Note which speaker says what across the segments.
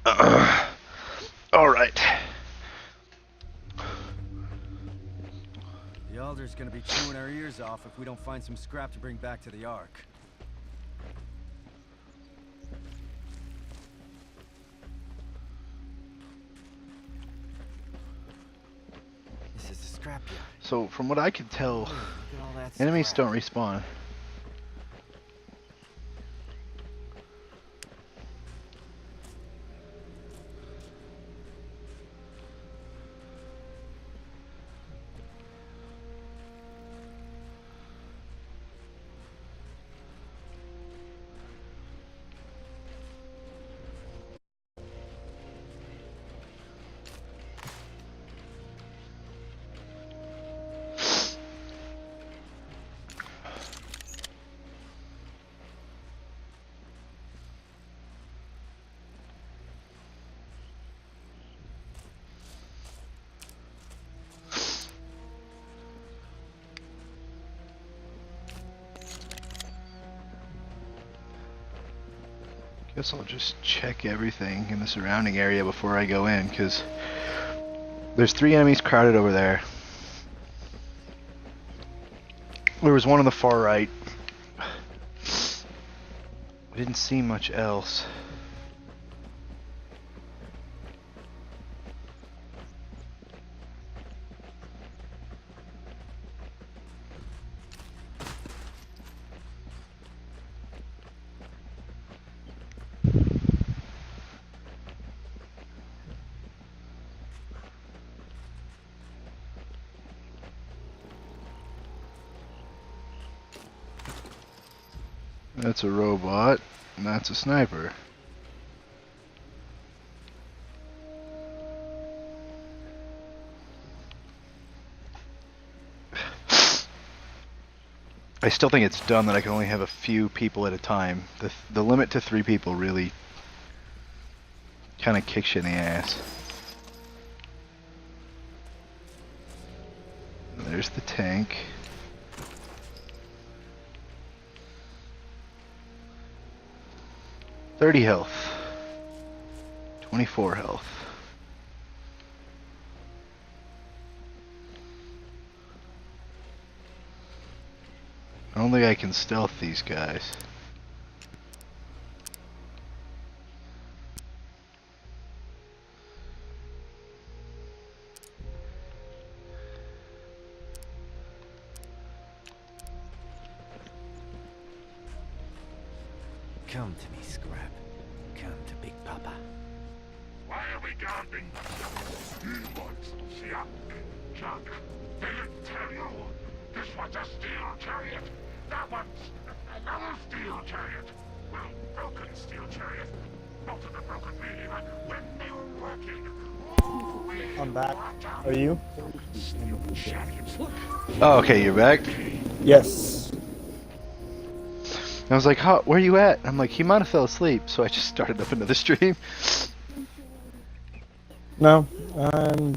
Speaker 1: All right.
Speaker 2: The Elder's gonna be chewing our ears off if we don't find some scrap to bring back to the Ark. This is the scrapyard.
Speaker 1: So, from what I can tell,
Speaker 2: Look at all that
Speaker 1: enemies
Speaker 2: scrap.
Speaker 1: don't respawn. Guess I'll just check everything in the surrounding area before I go in, because there's 3 enemies crowded over there. There was one on the far right. I didn't see much else. That's a robot, and that's a sniper. I still think it's dumb that I can only have a few people at a time. The limit to 3 people really kind of kicks you in the ass. There's the tank. $30 health. 24 health. I don't think I can stealth these guys.
Speaker 2: Come to me, Scrap. Come to Big Papa.
Speaker 3: Why are we guarding he wants Siak, Chuck. They didn't tell you. This one's a steel chariot. That one's another steel chariot. Well, broken steel chariot. Both of them broken meaning when they were working. Ooh,
Speaker 4: I'm back. Are you?
Speaker 3: Steel chariots. Look.
Speaker 1: Oh, okay, you're back?
Speaker 4: Yes.
Speaker 1: I was like, huh, where you at? I'm like, he might have fell asleep, so I just started up another stream.
Speaker 4: No, I'm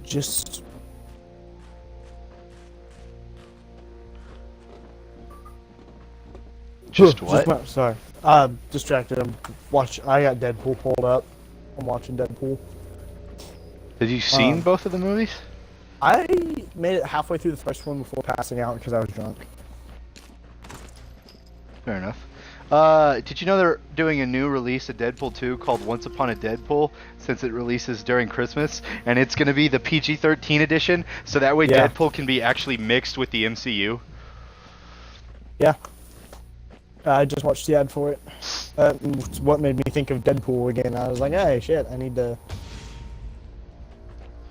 Speaker 4: just
Speaker 1: Just what?
Speaker 4: sorry. Distracted. I got Deadpool pulled up. I'm watching Deadpool.
Speaker 1: Have you seen both of the movies?
Speaker 4: I made it halfway through the first one before passing out because I was drunk.
Speaker 1: Fair enough. Did you know they're doing a new release of Deadpool 2 called Once Upon a Deadpool, since it releases during Christmas, and it's going to be the PG-13 edition, so that way
Speaker 4: Yeah.
Speaker 1: Deadpool can be actually mixed with the MCU?
Speaker 4: Yeah. I just watched the ad for it. It's what made me think of Deadpool again. I was like, hey, shit, I need to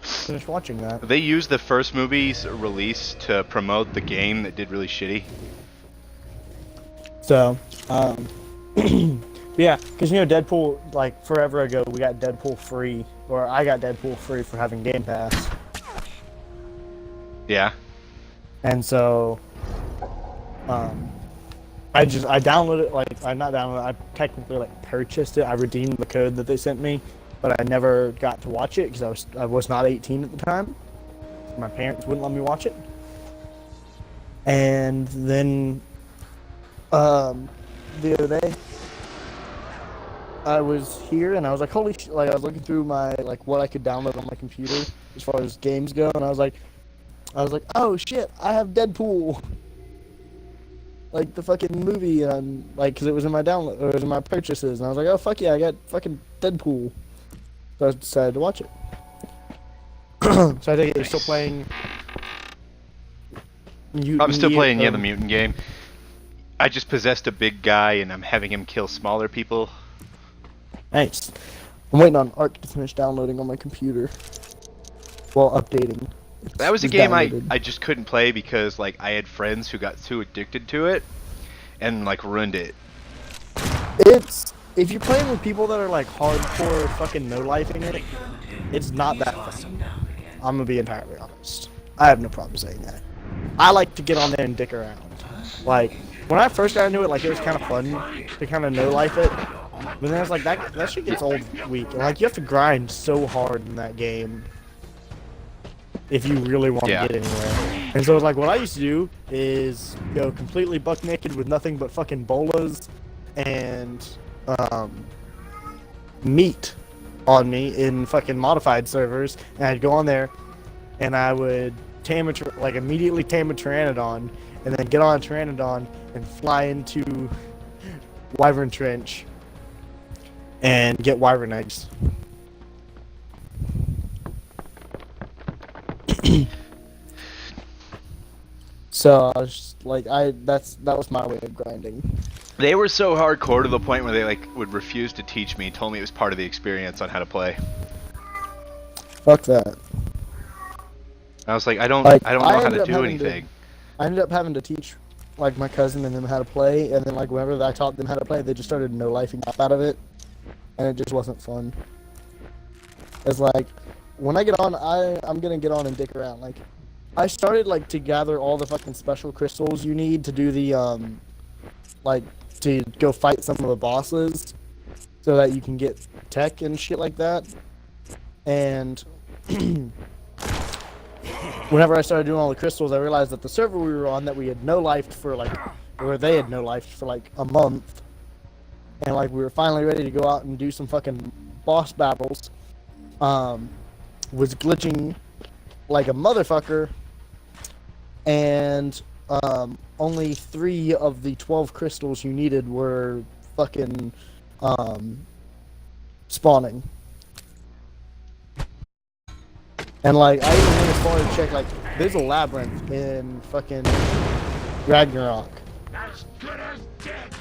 Speaker 4: finish watching that.
Speaker 1: They used the first movie's release to promote the game that did really shitty.
Speaker 4: So, yeah, because you know Deadpool, like forever ago, we got Deadpool free, or I got Deadpool free for having Game Pass,
Speaker 1: Yeah.
Speaker 4: and so, I downloaded it, like I not downloaded, I technically like purchased it. I redeemed the code that they sent me, but I never got to watch it because I was not 18 at the time. My parents wouldn't let me watch it, and then the other day, I was here and I was like, holy shit, like I was looking through my like what I could download on my computer as far as games go, and I was like, oh shit, I have Deadpool, like the fucking movie, and like because it was in my download, or it was in my purchases, and I was like, oh fuck yeah, I got fucking Deadpool, so I decided to watch it. So I think you're still playing.
Speaker 1: I'm still playing the Mutant game. I just possessed a big guy and I'm having him kill smaller people.
Speaker 4: Nice. I'm waiting on Ark to finish downloading on my computer. Well, updating.
Speaker 1: That was a
Speaker 4: It's
Speaker 1: game
Speaker 4: downloaded.
Speaker 1: I just couldn't play because like I had friends who got too addicted to it and like ruined it.
Speaker 4: It's if you're playing with people that are like hardcore fucking no-lifing it, it's not that fun. I'm gonna be entirely honest. I have no problem saying that. I like to get on there and dick around. Like when I first got into it, like it was kind of fun to kind of no-life it. But then I was like, that shit gets old weak. And like you have to grind so hard in that game if you really want to get anywhere. And so like what I used to do is go completely buck naked with nothing but fucking bolas and meat on me in fucking modified servers, and I'd go on there and I would immediately tame a Pteranodon and then get on a Pteranodon and fly into Wyvern Trench and get Wyvern eggs. So I was just, like that was my way of grinding.
Speaker 1: They were so hardcore to the point where they like would refuse to teach me, told me it was part of the experience on how to play.
Speaker 4: Fuck that.
Speaker 1: I was like, I don't know how to do anything.
Speaker 4: I ended up having to teach like my cousin and them how to play, and then like whenever I taught them how to play, they just started no-lifing up out of it, and it just wasn't fun. It's like when I get on, I'm gonna get on and dick around. Like I started like to gather all the fucking special crystals you need to do the like to go fight some of the bosses, so that you can get tech and shit like that. And whenever I started doing all the crystals, I realized that the server we were on that we had no-lifed for like, or they had no-lifed for like a month, and like we were finally ready to go out and do some fucking boss battles, was glitching like a motherfucker, and only 3 of the 12 crystals you needed were fucking spawning. And like I even went as far as check like there's a labyrinth in fucking Ragnarok.
Speaker 3: As good as dead.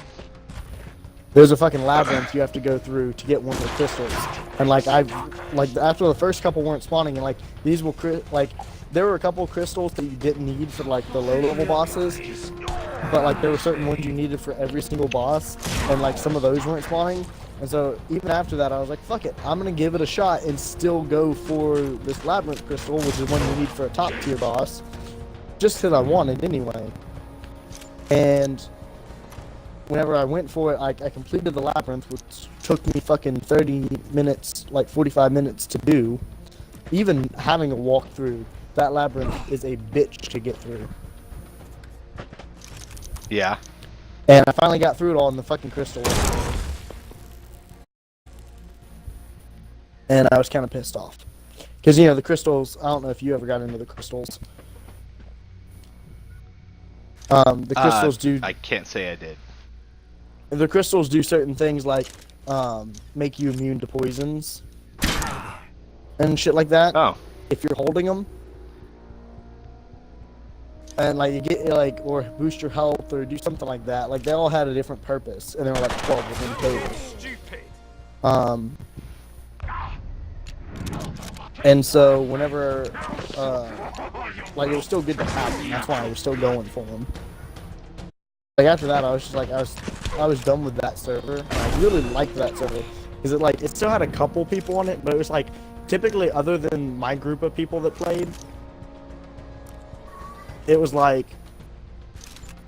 Speaker 4: There's a fucking labyrinth you have to go through to get one of the crystals. And like after the first couple weren't spawning, and like these will like there were a couple of crystals that you didn't need for like the low level bosses, but like there were certain ones you needed for every single boss, and like some of those weren't spawning. And so even after that, I was like, fuck it, I'm gonna give it a shot and still go for this labyrinth crystal, which is one you need for a top tier boss, just because I wanted anyway. And whenever I went for it, I completed the labyrinth, which took me fucking 30 minutes, like 45 minutes to do. Even having a walkthrough, that labyrinth is a bitch to get through.
Speaker 1: Yeah.
Speaker 4: And I finally got through it all in the fucking crystal. And I was kind of pissed off. Because, you know, the crystals, I don't know if you ever got into the crystals. The crystals do...
Speaker 1: I can't say I did.
Speaker 4: The crystals do certain things like make you immune to poisons and shit like that.
Speaker 1: Oh.
Speaker 4: If you're holding them. And like you get like, or boost your health or do something like that. Like they all had a different purpose, and there were like 12 within total. And so whenever, like it was still good to have them. That's why I was still going for them. Like after that, I was just like, I was done with that server. I really liked that server because it still had a couple people on it, but it was like typically other than my group of people that played, it was like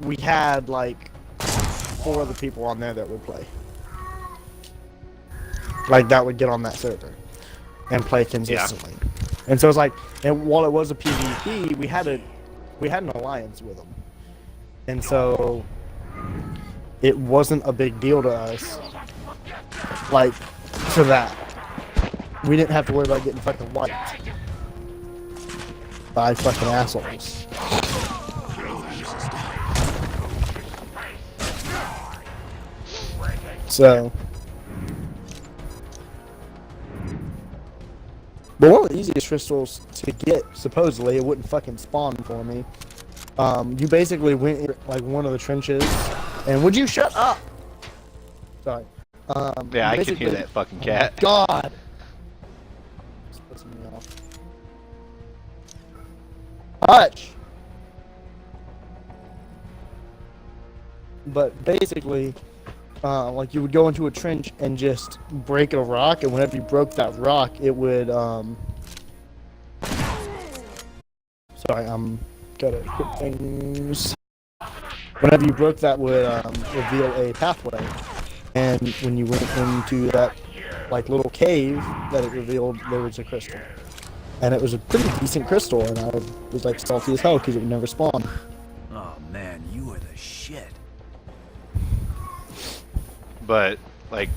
Speaker 4: we had like 4 other people on there that would play. Like that would get on that server and play consistently. Yeah. And so it's like, and while it was a PvP, we had an alliance with them. And so it wasn't a big deal to us like, for that. We didn't have to worry about getting fucking wiped by fucking assholes. So, but one of the easiest crystals to get, supposedly, it wouldn't fucking spawn for me. You basically went in, like, one of the trenches, and would you shut up? Sorry.
Speaker 1: Yeah, I can hear that fucking cat.
Speaker 4: Oh God. It's pissing me off. Hush. But basically, like you would go into a trench and just break a rock, and whenever you broke that rock, it would Sorry, I'm gotta quit things. Whenever you broke that would reveal a pathway, and when you went into that like little cave that it revealed, there was a crystal, and it was a pretty decent crystal, and I was like salty as hell because it would never spawn.
Speaker 2: Oh man, you are the shit.
Speaker 1: But like,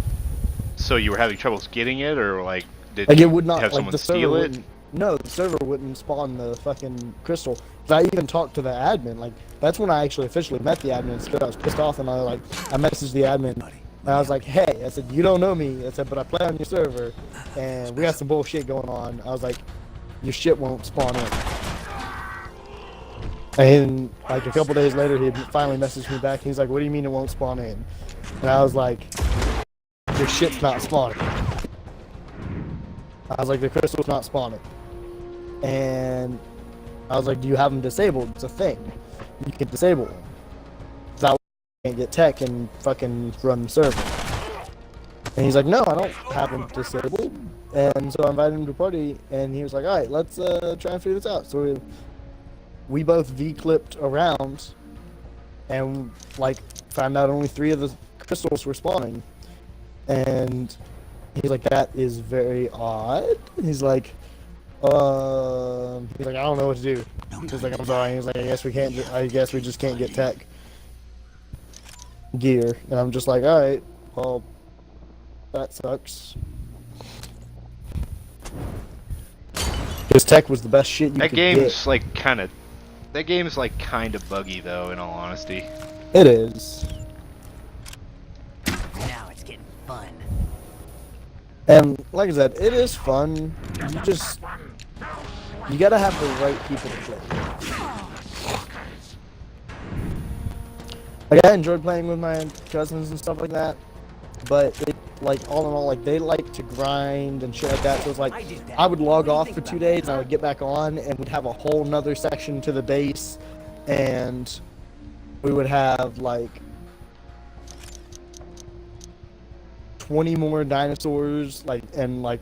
Speaker 1: so you were having troubles getting it, or like did
Speaker 4: Like
Speaker 1: you
Speaker 4: it would not
Speaker 1: have
Speaker 4: like
Speaker 1: someone
Speaker 4: the server
Speaker 1: steal it?
Speaker 4: wouldn't. No, the server wouldn't spawn the fucking crystal. I even talked to the admin. Like that's when I actually officially met the admin. So I was pissed off, and I messaged the admin. And I was like, hey, I said, you don't know me. I said, but I play on your server, and we got some bullshit going on. I was like, your shit won't spawn in. And like a couple days later, he finally messaged me back. He's like, what do you mean it won't spawn in? And I was like, your shit's not spawning. I was like, the crystal's not spawning. And I was like, do you have them disabled? It's a thing. You can disable them. That way you can't get tech and fucking run the server. And he's like, no, I don't have them disabled. And so I invited him to a party, and he was like, alright, let's try and figure this out. So we both V-clipped around, and like found out only 3 of the crystals were spawning. And he's like, that is very odd. He's like, I don't know what to do. He's like, I'm sorry. He's like, I guess we just can't get tech gear. And I'm just like, alright, well, that sucks. Because tech was the best shit you
Speaker 1: That
Speaker 4: could
Speaker 1: game's
Speaker 4: get.
Speaker 1: like kind of, that game's like kind of buggy though. In all honesty,
Speaker 4: It is.
Speaker 5: Now it's getting fun.
Speaker 4: And like I said, it is fun. You gotta have the right people to play with. Like I enjoyed playing with my cousins and stuff like that, but it, like all in all, like they like to grind and shit like that. So it's like I would log off for 2 days and I would get back on, and we'd have a whole nother section to the base, and we would have like 20 more dinosaurs, like, and like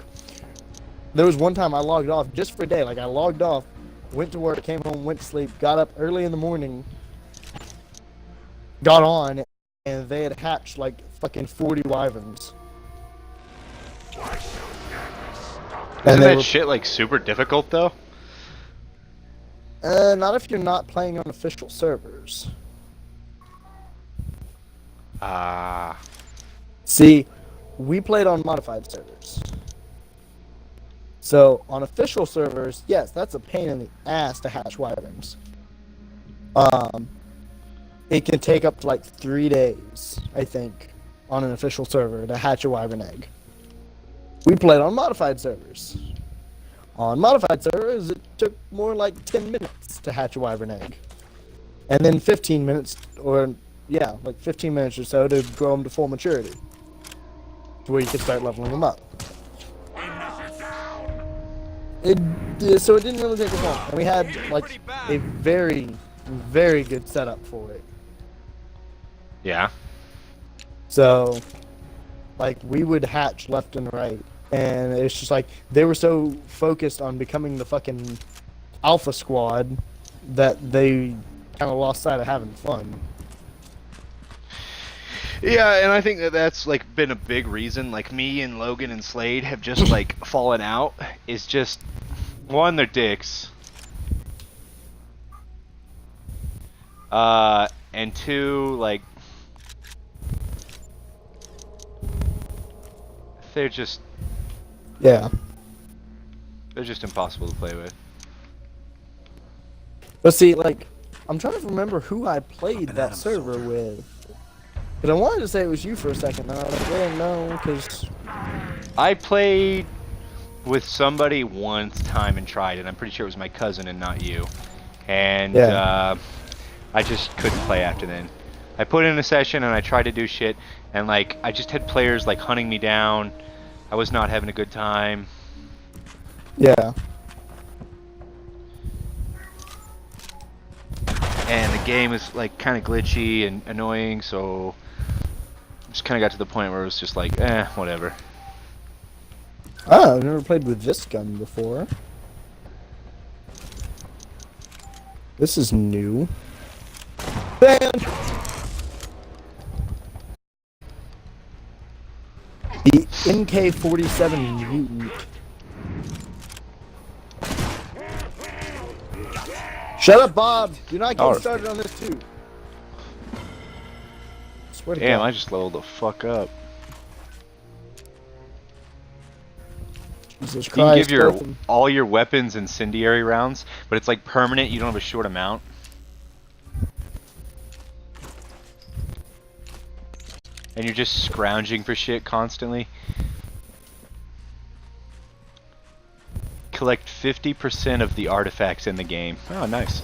Speaker 4: there was one time I logged off just for a day. Like I logged off, went to work, came home, went to sleep, got up early in the morning, got on, and they had hatched like fucking 40 wyverns.
Speaker 1: isn't that shit like super difficult though?
Speaker 4: Not if you're not playing on official servers. See, we played on modified servers. So on official servers, yes, that's a pain in the ass to hatch wyverns. It can take up to like 3 days, I think, on an official server to hatch a wyvern egg. We played on modified servers. On modified servers, it took more like 10 minutes to hatch a wyvern egg. And then 15 minutes, or yeah, like 15 minutes or so to grow them to full maturity. To where you can start leveling them up. So it didn't really take us long. And we had like a very, very good setup for it.
Speaker 1: Yeah.
Speaker 4: So, like, we would hatch left and right. And it's just like, they were so focused on becoming the fucking alpha squad that they kind of lost sight of having fun.
Speaker 1: Yeah, and I think that that's like been a big reason. Like me and Logan and Slade have just like fallen out. Is just one, they're dicks. And 2, like they're just
Speaker 4: Yeah.
Speaker 1: impossible to play with.
Speaker 4: But see, like, I'm trying to remember who I played
Speaker 2: Up and
Speaker 4: that
Speaker 2: at 'em,
Speaker 4: server
Speaker 2: soldier.
Speaker 4: with. But I wanted to say it was you for a second, and I was like, well, no, because...
Speaker 1: I played with somebody once time and tried, and I'm pretty sure it was my cousin and not you. And
Speaker 4: Yeah.
Speaker 1: I just couldn't play after then. I put in a session and I tried to do shit, and like I just had players like hunting me down. I was not having a good time.
Speaker 4: Yeah.
Speaker 1: And the game was like kind of glitchy and annoying, so just kind of got to the point where it was just like, whatever.
Speaker 4: Oh, I've never played with this gun before. This is new. Bam! The MK-47 Mutant. Shut up, Bob! You're not getting
Speaker 1: Alright.
Speaker 4: started on this too. Swear to
Speaker 1: Damn,
Speaker 4: God.
Speaker 1: I just leveled the fuck up.
Speaker 4: Jesus
Speaker 1: You can give
Speaker 4: Christ,
Speaker 1: your
Speaker 4: both of 'em.
Speaker 1: all your weapons incendiary rounds, but it's like permanent. You don't have a short amount. And you're just scrounging for shit constantly. Collect 50% of the artifacts in the game. Oh, nice.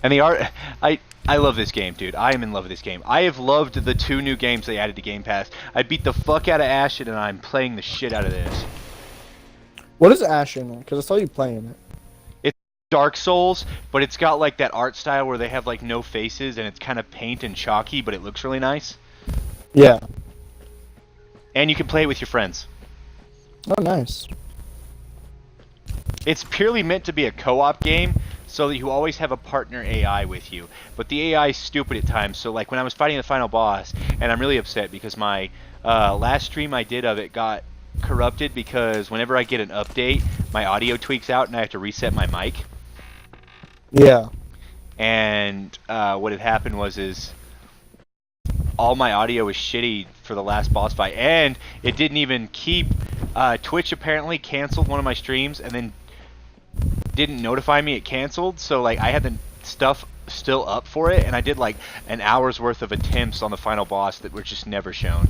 Speaker 1: And the art, I love this game, dude. I am in love with this game. I have loved the 2 new games they added to Game Pass. I beat the fuck out of Ashen, and I'm playing the shit out of this.
Speaker 4: What is Ashen? Because I saw you playing it.
Speaker 1: It's Dark Souls, but it's got like that art style where they have like no faces, and it's kind of paint and chalky, but it looks really nice.
Speaker 4: Yeah.
Speaker 1: And you can play it with your friends.
Speaker 4: Oh, nice.
Speaker 1: It's purely meant to be a co-op game, so that you always have a partner AI with you. But the AI is stupid at times, so like when I was fighting the final boss, and I'm really upset because my last stream I did of it got corrupted because whenever I get an update, my audio tweaks out and I have to reset my mic.
Speaker 4: Yeah.
Speaker 1: And what had happened is all my audio was shitty for the last boss fight, and it didn't even keep. Twitch apparently canceled one of my streams and then didn't notify me it canceled, so like I had the stuff still up for it, and I did like an hour's worth of attempts on the final boss that were just never shown.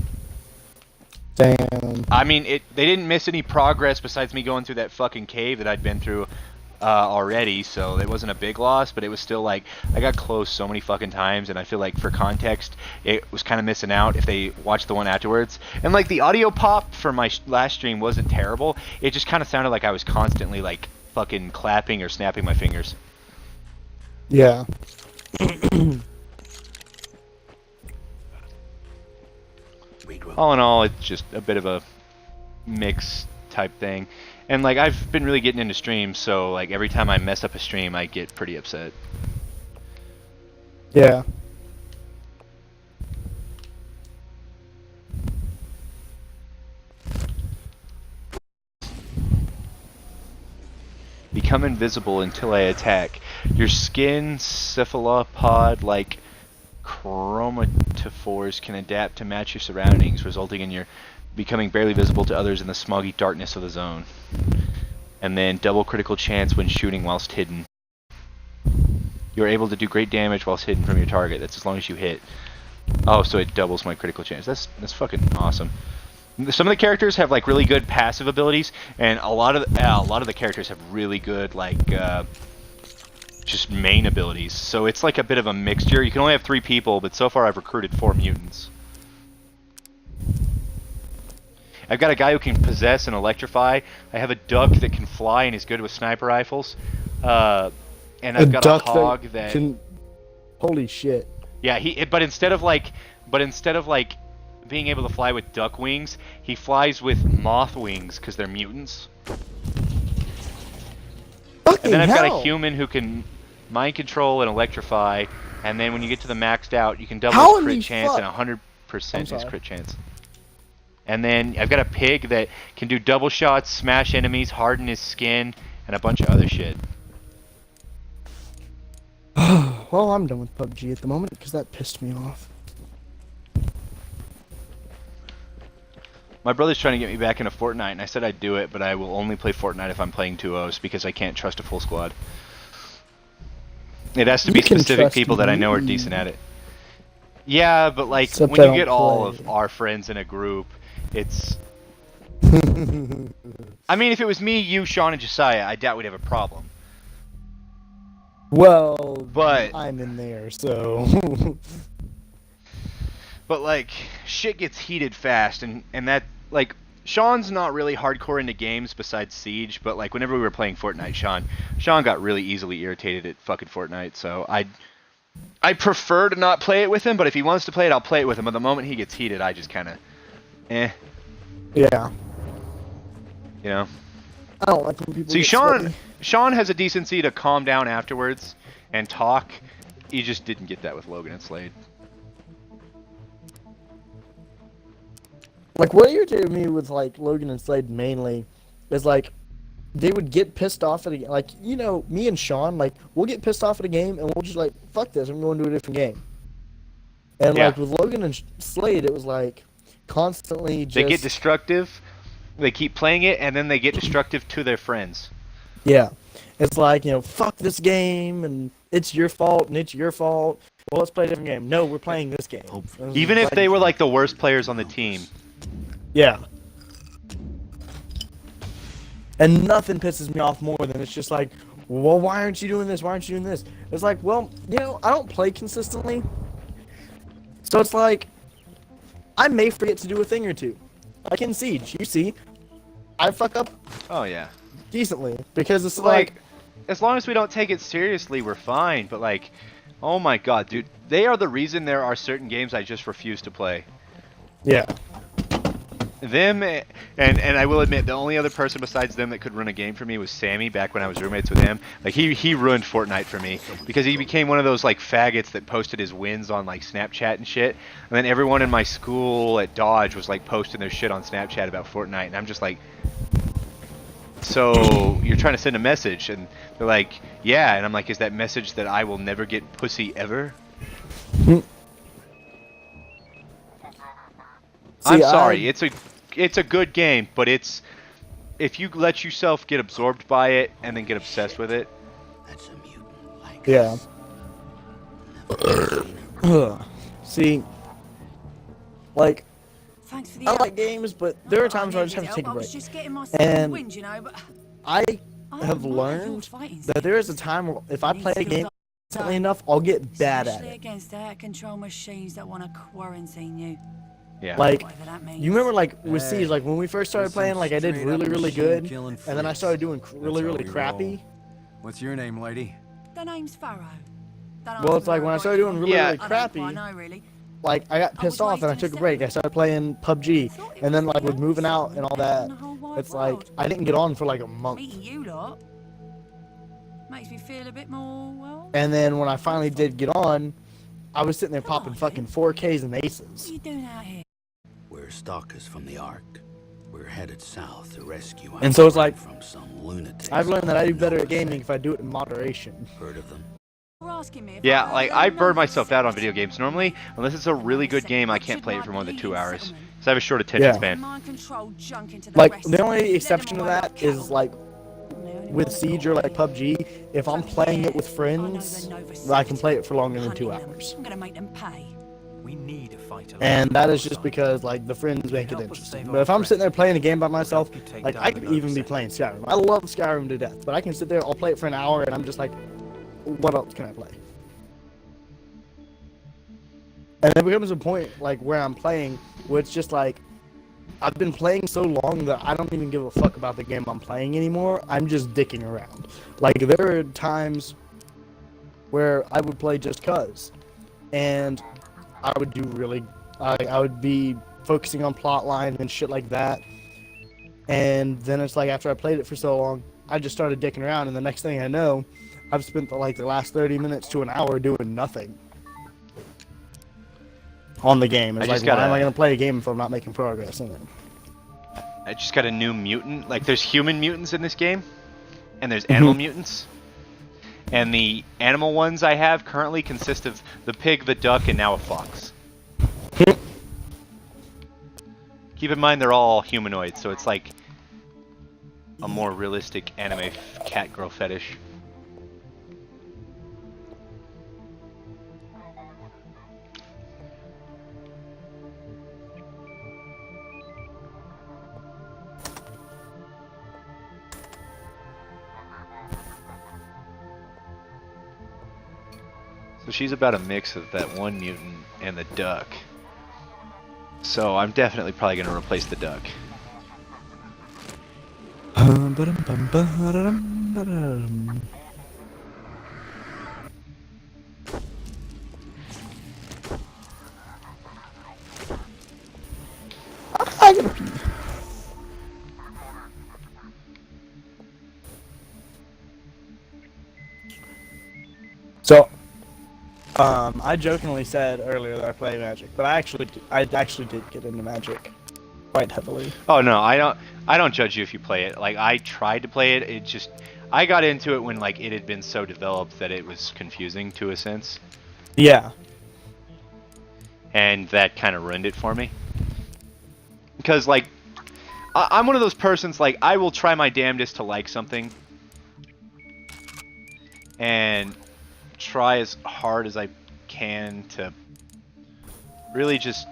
Speaker 4: Damn.
Speaker 1: I mean, they didn't miss any progress besides me going through that fucking cave that I'd been through already, so it wasn't a big loss, but it was still like, I got close so many fucking times, and I feel like for context, it was kind of missing out if they watched the one afterwards. And like the audio pop for my last stream wasn't terrible, it just kind of sounded like I was constantly like fucking clapping or snapping my fingers.
Speaker 4: Yeah.
Speaker 1: All in all, it's just a bit of a mix type thing. And like I've been really getting into streams, so like every time I mess up a stream, I get pretty upset.
Speaker 4: Yeah.
Speaker 1: Become invisible until I attack. Your skin cephalopod like chromatophores can adapt to match your surroundings, resulting in your becoming barely visible to others in the smoggy darkness of the zone. And then double critical chance when shooting whilst hidden. You're able to do great damage whilst hidden from your target. That's as long as you hit. Oh, so it doubles my critical chance. That's fucking awesome. Some of the characters have like really good passive abilities, and a lot of the characters have really good like just main abilities. So it's like a bit of a mixture. You can only have 3 people, but so far I've recruited 4 mutants. I've got a guy who can possess and electrify. I have a duck that can fly and is good with sniper rifles. And I've got a hog that
Speaker 4: can... Holy shit.
Speaker 1: yeah, but instead of like being able to fly with duck wings, he flies with moth wings because they're mutants.
Speaker 4: Fucking
Speaker 1: And then I've got a
Speaker 4: hell.
Speaker 1: human who can mind control and electrify, and then when you get to the maxed out, you can double
Speaker 4: How
Speaker 1: his
Speaker 4: in
Speaker 1: crit
Speaker 4: the
Speaker 1: chance
Speaker 4: fuck?
Speaker 1: and 100% his
Speaker 4: sorry.
Speaker 1: crit chance. And then I've got a pig that can do double shots, smash enemies, harden his skin, and a bunch of other shit.
Speaker 4: Well, I'm done with PUBG at the moment because that pissed me off.
Speaker 1: My brother's trying to get me back into Fortnite, and I said I'd do it, but I will only play Fortnite if I'm playing 2-0s because I can't trust a full squad. It has to be
Speaker 4: You can
Speaker 1: specific
Speaker 4: trust
Speaker 1: people that I know are
Speaker 4: me.
Speaker 1: decent at it. Yeah, but like
Speaker 4: Except
Speaker 1: when
Speaker 4: I
Speaker 1: you
Speaker 4: don't
Speaker 1: get all
Speaker 4: play.
Speaker 1: of our friends in a group, it's. I mean, if it was me, you, Sean, and Josiah, I doubt we'd have a problem.
Speaker 4: Well,
Speaker 1: But
Speaker 4: I'm in there, so.
Speaker 1: But like shit gets heated fast, and that like Sean's not really hardcore into games besides Siege, but like whenever we were playing Fortnite, Sean got really easily irritated at fucking Fortnite. So I prefer to not play it with him, but if he wants to play it, I'll play it with him. But the moment he gets heated, I just kind of
Speaker 4: Yeah.
Speaker 1: you know.
Speaker 4: I don't like when people
Speaker 1: See,
Speaker 4: get
Speaker 1: Sean
Speaker 4: sweaty.
Speaker 1: Sean has a decency to calm down afterwards and talk. He just didn't get that with Logan and Slade.
Speaker 4: Like, what irritated me with, like, Logan and Slade mainly is, like, they would get pissed off at a game. Like, you know, me and Sean, like, we'll get pissed off at a game, and we'll just, like, fuck this, I'm going to a different game. And,
Speaker 1: Yeah.
Speaker 4: like, with Logan and Slade, it was, like, constantly just...
Speaker 1: They get destructive. They keep playing it, and then they get destructive to their friends.
Speaker 4: Yeah. It's like, you know, fuck this game, and it's your fault, and it's your fault. Well, let's play a different game. No, we're playing this game.
Speaker 1: Even if they were, like, the worst players on the team.
Speaker 4: Yeah. And nothing pisses me off more than it's just like, well, why aren't you doing this? Why aren't you doing this? It's like, well, you know, I don't play consistently. So it's like, I may forget to do a thing or two. Like in Siege, you see, I fuck up
Speaker 1: Oh, yeah.
Speaker 4: decently. Because it's
Speaker 1: Like,
Speaker 4: like,
Speaker 1: as long as we don't take it seriously, we're fine. But, like, oh my god, dude. They are the reason there are certain games I just refuse to play.
Speaker 4: yeah.
Speaker 1: Them, and I will admit, the only other person besides them that could run a game for me was Sammy, back when I was roommates with him. Like, he ruined Fortnite for me, because he became one of those, like, faggots that posted his wins on, like, Snapchat and shit. And then everyone in my school at Dodge was, like, posting their shit on Snapchat about Fortnite, and I'm just like, so, you're trying to send a message? And they're like, yeah, and I'm like, is that message that I will never get pussy ever? I'm sorry, it's a good game, but it's if you let yourself get absorbed by it and then get obsessed with it.
Speaker 5: That's a mutant like
Speaker 4: Yeah.
Speaker 5: us.
Speaker 4: See, like,
Speaker 6: Thanks for the
Speaker 4: I
Speaker 6: help.
Speaker 4: like games, but there are times where I just have to take a
Speaker 6: I was
Speaker 4: break.
Speaker 6: just getting myself
Speaker 4: And
Speaker 6: wind, you know, but
Speaker 4: I
Speaker 6: I
Speaker 4: have
Speaker 6: don't mind
Speaker 4: learned
Speaker 6: your fighting
Speaker 4: that there is a time where if I play a game consistently enough, I'll get bad at
Speaker 6: especially
Speaker 4: it.
Speaker 6: against out of control machines that want to quarantine you.
Speaker 1: Yeah.
Speaker 4: Like,
Speaker 6: Whatever that means.
Speaker 4: you remember, like, with
Speaker 2: Hey,
Speaker 4: Siege, like, when we first started
Speaker 2: this is
Speaker 4: playing, like, I did
Speaker 2: straight up
Speaker 4: really, really
Speaker 2: machine
Speaker 4: good,
Speaker 2: killing
Speaker 4: and then I
Speaker 2: freaks.
Speaker 4: started doing really,
Speaker 2: how
Speaker 4: really
Speaker 2: we
Speaker 4: crappy.
Speaker 2: roll. What's your name, lady?
Speaker 6: The name's Pharaoh. Don't
Speaker 4: Well,
Speaker 6: ask
Speaker 4: it's
Speaker 6: me
Speaker 4: like,
Speaker 6: where
Speaker 4: when I
Speaker 6: got
Speaker 4: started
Speaker 6: it
Speaker 4: doing
Speaker 6: from.
Speaker 4: really,
Speaker 1: Yeah.
Speaker 4: really
Speaker 6: I don't
Speaker 4: crappy,
Speaker 6: quite know, really.
Speaker 4: like, I got pissed off and I took a break. I started playing PUBG, and then, like, with moving out and all that, it's like, I didn't get on for, like, a month.
Speaker 6: Meeting you lot makes me feel a bit more, well...
Speaker 4: And then when I finally did get on, I was sitting there popping fucking 4Ks and
Speaker 6: What
Speaker 4: aces.
Speaker 6: are you doing out here?
Speaker 5: We're stalkers from the Ark. We're headed south to rescue our
Speaker 4: And so it's like,
Speaker 5: friend from some lunatics.
Speaker 4: I've learned that I do better at
Speaker 5: Knows
Speaker 4: gaming
Speaker 5: they
Speaker 4: if I do it in moderation.
Speaker 5: Heard of them?
Speaker 6: You're asking me if
Speaker 1: Yeah,
Speaker 6: I've
Speaker 1: like
Speaker 6: heard
Speaker 1: I
Speaker 6: of
Speaker 1: burn
Speaker 6: them?
Speaker 1: myself out on video games. Normally, unless it's a really good game, I can't play it for more than 2 hours. So I have a short attention
Speaker 4: Yeah.
Speaker 1: span.
Speaker 6: Mind control junk into the
Speaker 4: Like,
Speaker 6: rest.
Speaker 4: the only
Speaker 6: Let them
Speaker 4: exception to
Speaker 6: away
Speaker 4: that
Speaker 6: like
Speaker 4: is,
Speaker 6: cattle.
Speaker 4: like,
Speaker 6: I'm the only
Speaker 4: with
Speaker 6: one
Speaker 4: Siege
Speaker 6: that
Speaker 4: or,
Speaker 6: got
Speaker 4: like,
Speaker 6: it.
Speaker 4: PUBG, if I'm playing it with friends, I can play it for longer than 2 hours.
Speaker 6: I'm gonna make them pay.
Speaker 2: We need a fighter.
Speaker 4: And that is just because, like, the friends make it interesting. But if I'm sitting there playing a game by myself, like, I could even be playing Skyrim. I love Skyrim to death, but I can sit there, I'll play it for an hour, and I'm just like, what else can I play? And it becomes a point, like, where I'm playing, where it's just like, I've been playing so long that I don't even give a fuck about the game I'm playing anymore. I'm just dicking around. Like, there are times where I would play just cuz, and I would do really, I would be focusing on plot line and shit like that. And then it's like, after I played it for so long, I just started dicking around, and the next thing I know, I've spent the last 30 minutes to an hour doing nothing on the game. It's
Speaker 1: I
Speaker 4: like,
Speaker 1: just
Speaker 4: why
Speaker 1: gotta-
Speaker 4: am I going to play a game if I'm not making progress in it?
Speaker 1: I just got a new mutant. Like, there's human mutants in this game, and there's animal mutants. And the animal ones I have currently consist of the pig, the duck, and now a fox. Keep in mind they're all humanoids, so it's like a more realistic anime cat girl fetish. So she's about a mix of that one mutant and the duck. So I'm definitely probably going to replace the duck.
Speaker 4: I gotta pee. So, I jokingly said earlier that I play Magic, but I actually did get into Magic quite heavily.
Speaker 1: Oh no, I don't judge you if you play it. Like I tried to play it, it just I got into it when like it had been so developed that it was confusing to a sense.
Speaker 4: Yeah.
Speaker 1: And that kind of ruined it for me. Because like I'm one of those persons like I will try my damnedest to like something and try as hard as I can to really just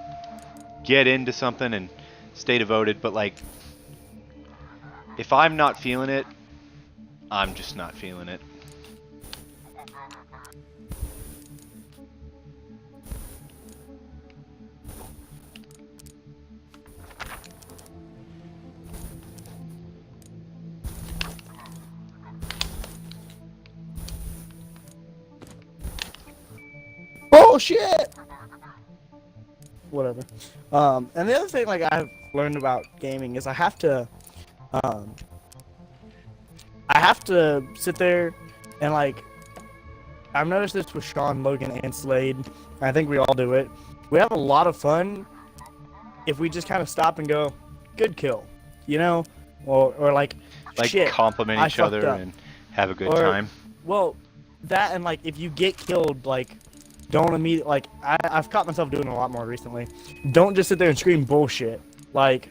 Speaker 1: get into something and stay devoted, but like if I'm not feeling it, I'm just not feeling it.
Speaker 4: Bullshit! Whatever. And the other thing, like, I've learned about gaming is I have to sit there and, like, I've noticed this with Sean, Logan, and Slade. And I think we all do it. We have a lot of fun if we just kind of stop and go, good kill, you know? Or like shit,
Speaker 1: compliment
Speaker 4: I
Speaker 1: each other
Speaker 4: fucked up.
Speaker 1: and have a good time.
Speaker 4: Well, that and, like, if you get killed, like, don't immediately, like, I've caught myself doing it a lot more recently. Don't just sit there and scream bullshit. Like,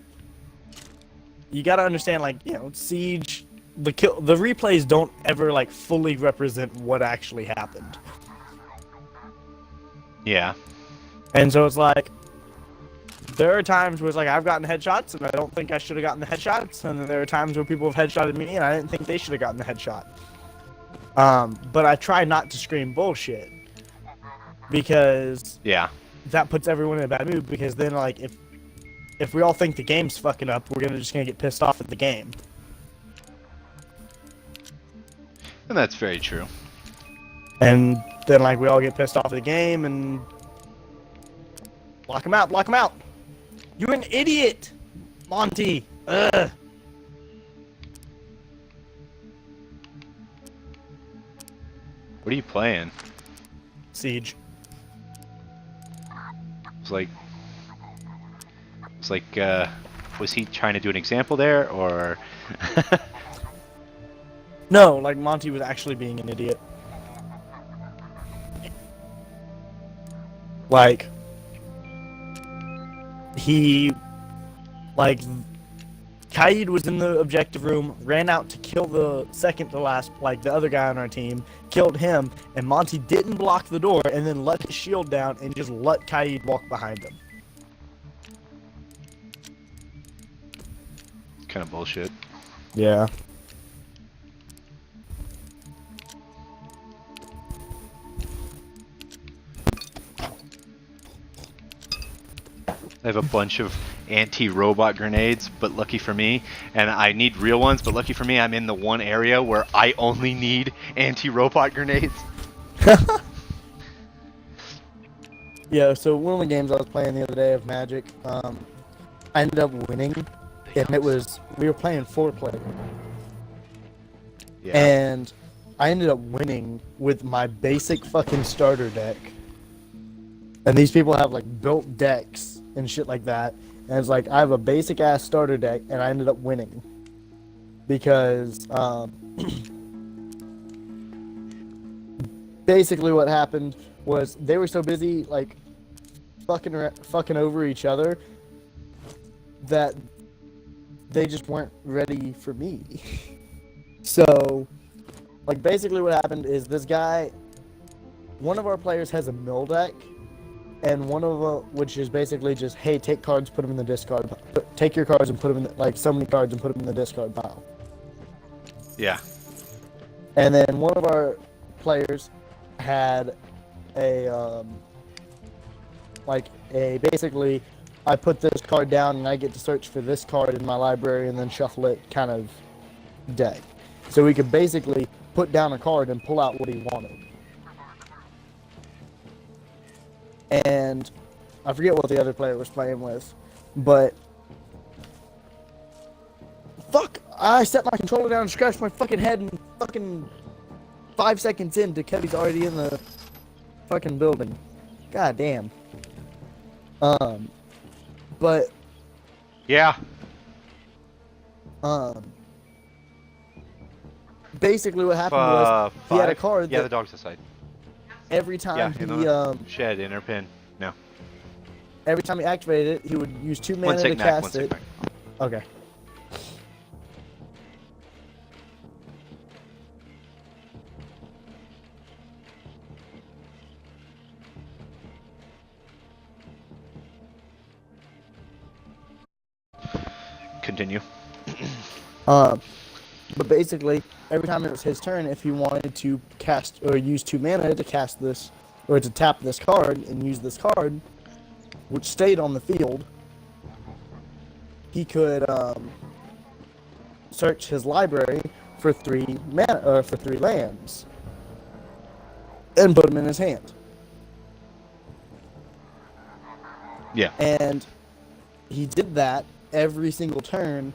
Speaker 4: you gotta understand, like, you know, Siege, the replays don't ever, like, fully represent what actually happened.
Speaker 1: Yeah.
Speaker 4: And so it's like, there are times where it's like, I've gotten headshots, and I don't think I should have gotten the headshots, and then there are times where people have headshotted me, and I didn't think they should have gotten the headshot. But I try not to scream bullshit. Because
Speaker 1: Yeah.
Speaker 4: that puts everyone in a bad mood, because then, like, if we all think the game's fucking up, we're just gonna get pissed off at the game.
Speaker 1: And that's very true.
Speaker 4: And then, like, we all get pissed off at the game and block him out, block him out. You're an idiot, Monty. Ugh.
Speaker 1: What are you playing?
Speaker 4: Siege.
Speaker 1: It's like was he trying to do an example there, or?
Speaker 4: No, like, Monty was actually being an idiot. Like, he, like, Kaid was in the objective room, ran out to kill the second to last, like, the other guy on our team, killed him, and Monty didn't block the door, and then let his shield down and just let Kaid walk behind him.
Speaker 1: Kind of bullshit.
Speaker 4: Yeah.
Speaker 1: I have a bunch of anti-robot grenades, but lucky for me, and I need real ones, but lucky for me, I'm in the one area where I only need anti-robot grenades.
Speaker 4: Yeah, so one of the games I was playing the other day of Magic, I ended up winning, and we were playing 4-player.
Speaker 1: Yeah.
Speaker 4: And I ended up winning with my basic fucking starter deck. And these people have, like, built decks and shit like that. And it's like, I have a basic ass starter deck, and I ended up winning. Because, basically what happened was they were so busy, like, fucking over each other that they just weren't ready for me. So, like, basically what happened is this guy, one of our players has a mill deck, and one of them, which is basically just, hey, take cards, put them in the discard. Take your cards and put them in, like, so many cards and put them in the discard pile.
Speaker 1: Yeah.
Speaker 4: And then one of our players had a, basically, I put this card down and I get to search for this card in my library and then shuffle it kind of deck. So we could basically put down a card and pull out what he wanted. And I forget what the other player was playing with, but fuck, I set my controller down and scratched my fucking head and fucking 5 seconds into Kevy's already in the fucking building. God damn. But
Speaker 1: Yeah.
Speaker 4: basically what happened was he had a card
Speaker 1: Yeah,
Speaker 4: that
Speaker 1: the dog's aside.
Speaker 4: every time
Speaker 1: Yeah, in the
Speaker 4: he
Speaker 1: shed in her pen. No.
Speaker 4: every time he activated it, he would use 2
Speaker 1: One
Speaker 4: mana to
Speaker 1: sec, Mac. One
Speaker 4: cast
Speaker 1: sec,
Speaker 4: it.
Speaker 1: Mac.
Speaker 4: Okay.
Speaker 1: Continue.
Speaker 4: But basically, every time it was his turn, if he wanted to cast or use 2 mana to cast this, or to tap this card and use this card, which stayed on the field, he could search his library for 3 mana, or for 3 lands, and put them in his hand.
Speaker 1: Yeah.
Speaker 4: And he did that every single turn,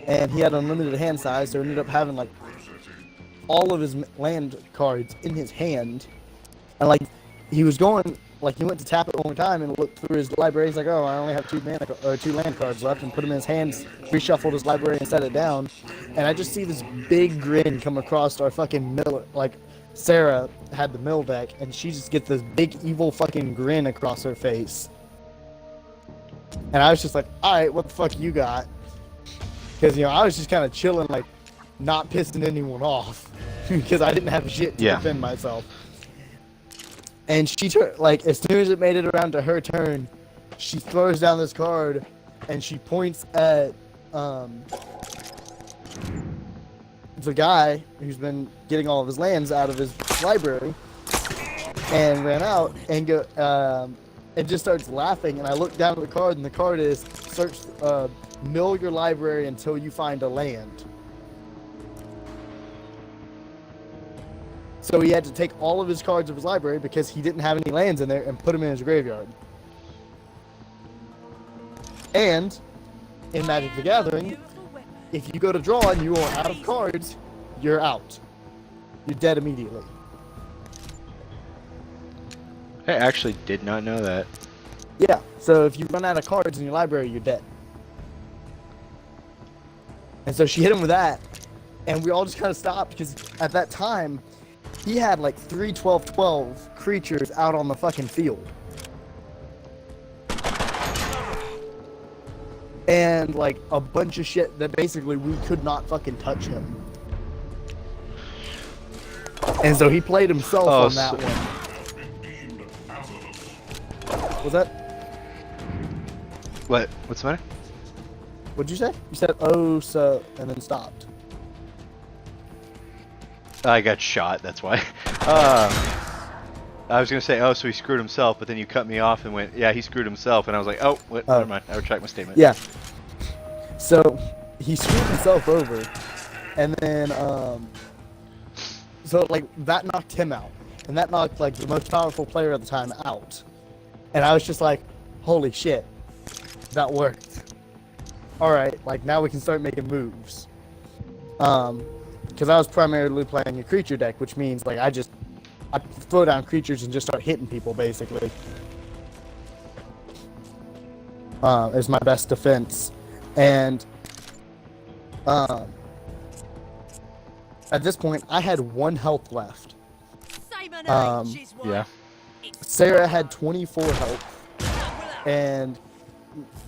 Speaker 4: and he had unlimited hand size, so he ended up having like all of his land cards in his hand. And like he was going, like he went to tap it one more time and looked through his library. He's like, oh, I only have 2 mana or 2 land cards left, and put them in his hands, reshuffled his library and set it down. And I just see this big grin come across our fucking mill. Like Sarah had the mill deck, and she just gets this big evil fucking grin across her face. And I was just like, alright, what the fuck you got? Because, you know, I was just kind of chilling, like, not pissing anyone off. Because I didn't have shit to defend myself. And she, like, as soon as it made it around to her turn, she throws down this card, and she points at, the guy who's been getting all of his lands out of his library, and ran out, and and just starts laughing. And I look down at the card, and the card is search, mill your library until you find a land. So he had to take all of his cards of his library because he didn't have any lands in there and put them in his graveyard. And in Magic the Gathering, if you go to draw and you are out of cards, you're out. You're dead immediately.
Speaker 1: I actually did not know that.
Speaker 4: Yeah, so if you run out of cards in your library, you're dead. And so she hit him with that, and we all just kind of stopped, because at that time, he had like 3 12/12 creatures out on the fucking field. And like a bunch of shit that basically we could not fucking touch him. And so he played himself on that one. Was that?
Speaker 1: What? What's the matter?
Speaker 4: What'd you say? You said, oh, so, and then stopped.
Speaker 1: I got shot, that's why. I was going to say, oh, so he screwed himself, but then you cut me off and went, yeah, he screwed himself. And I was like, oh, never mind. I retract my statement.
Speaker 4: Yeah. So, he screwed himself over. And then, so, like, that knocked him out. And that knocked, like, the most powerful player at the time out. And I was just like, holy shit, that worked. Alright, like, now we can start making moves. Because I was primarily playing a creature deck, which means, like, I throw down creatures and just start hitting people, basically. Is my best defense. And, at this point, I had 1 health left.
Speaker 6: Same
Speaker 1: Yeah.
Speaker 4: Sarah had 24 health, and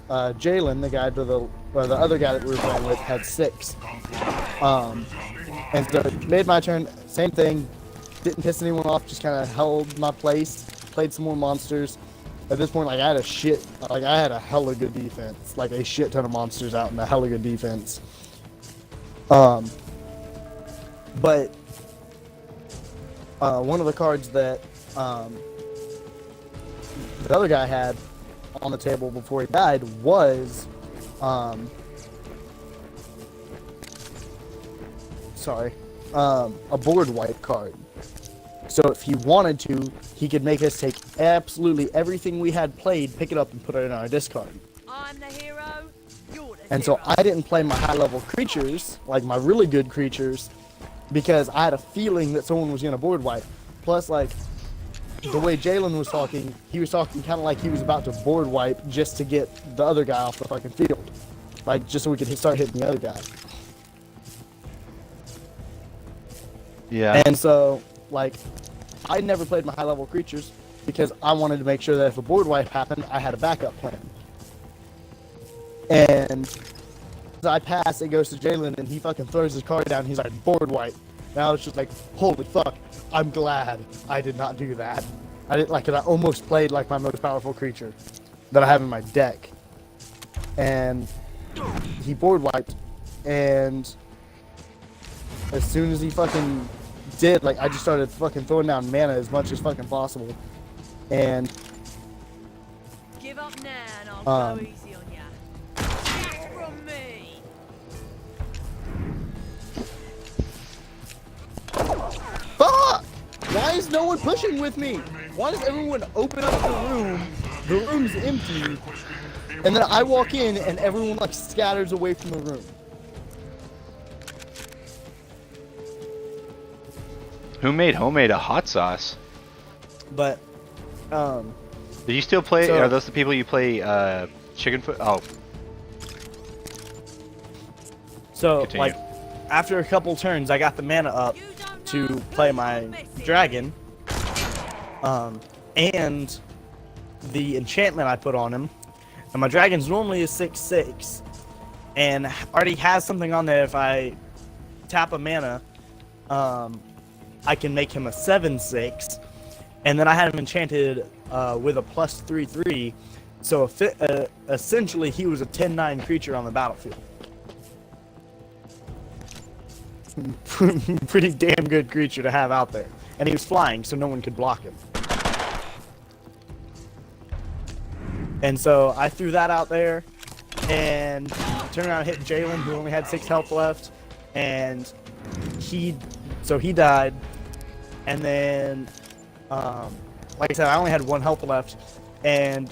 Speaker 4: Jalen, the guy to the or the other guy that we were playing with, had 6. And so made my turn. Same thing. Didn't piss anyone off. Just kind of held my place. Played some more monsters. At this point, like I had a hella good defense. Like a shit ton of monsters out and a hella good defense. But one of the cards that the other guy had on the table before he died was a board wipe card. So if he wanted to, he could make us take absolutely everything we had played, pick it up, and put it in our discard.
Speaker 6: I'm the hero, you're the
Speaker 4: And
Speaker 6: hero.
Speaker 4: so I didn't play my high-level creatures, like my really good creatures, because I had a feeling that someone was going to board wipe. Plus, like, the way Jalen was talking, he was talking kind of like he was about to board wipe just to get the other guy off the fucking field. Like, just so we could start hitting the other guy.
Speaker 1: Yeah.
Speaker 4: And so, like, I never played my high-level creatures because I wanted to make sure that if a board wipe happened, I had a backup plan. And as I pass, it goes to Jalen, and he fucking throws his card down. He's like, board wipe. And I was just like, holy fuck, I'm glad I did not do that. I didn't like it. I almost played like my most powerful creature that I have in my deck. And he board wiped, and as soon as he fucking did, like, I just started fucking throwing down mana as much as fucking possible. And
Speaker 6: Give up now and I'll go
Speaker 4: Um,
Speaker 6: easy on ya. Get from me.
Speaker 4: fuck! Why is no one pushing with me? Why does everyone open up the room? The room's empty, and then I walk in and everyone like scatters away from the room.
Speaker 1: Who made homemade a hot sauce?
Speaker 4: But
Speaker 1: Do you still play?
Speaker 4: So-
Speaker 1: Are those the people you play chicken foot? Oh,
Speaker 4: so
Speaker 1: Continue.
Speaker 4: like after a couple turns, I got the mana up
Speaker 6: You don't
Speaker 4: to
Speaker 6: know
Speaker 4: play
Speaker 6: who's
Speaker 4: my
Speaker 6: messing.
Speaker 4: dragon, and the enchantment I put on him. And my dragon's normally a 6/6, and already has something on there. If I tap a mana, I can make him a 7/6, and then I had him enchanted with a +3/3. So essentially, he was a 10/9 creature on the battlefield. Pretty damn good creature to have out there. And he was flying, so no one could block him. And so I threw that out there, and turned around and hit Jalen, who only had 6 health left, and he died. And then, like I said, I only had 1 health left, and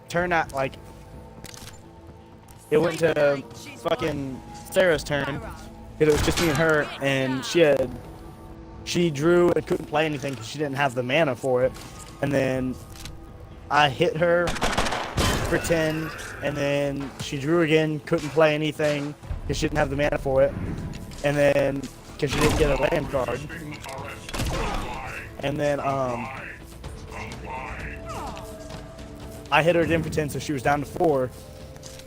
Speaker 4: turned out, like, it went to fucking Sarah's turn. Because it was just me and her, and she drew and couldn't play anything because she didn't have the mana for it. And then I hit her for 10, and then she drew again, couldn't play anything because she didn't have the mana for it. And then, because she didn't get a land card. And then, I hit her again for 10, so she was down to 4.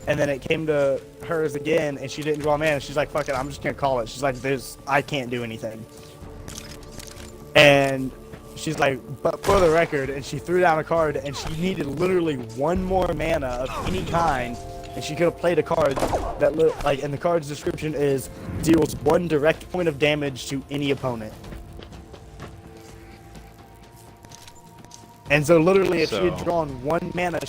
Speaker 4: And then it came to hers again, and she didn't draw mana. She's like, fuck it, I'm just gonna call it. She's like, I can't do anything. And she's like, but for the record, and she threw down a card, and she needed literally 1 more mana of any kind, and she could have played a card that and the card's description is deals 1 direct point of damage to any opponent. And so literally, if she had
Speaker 1: So-
Speaker 4: drawn 1 mana,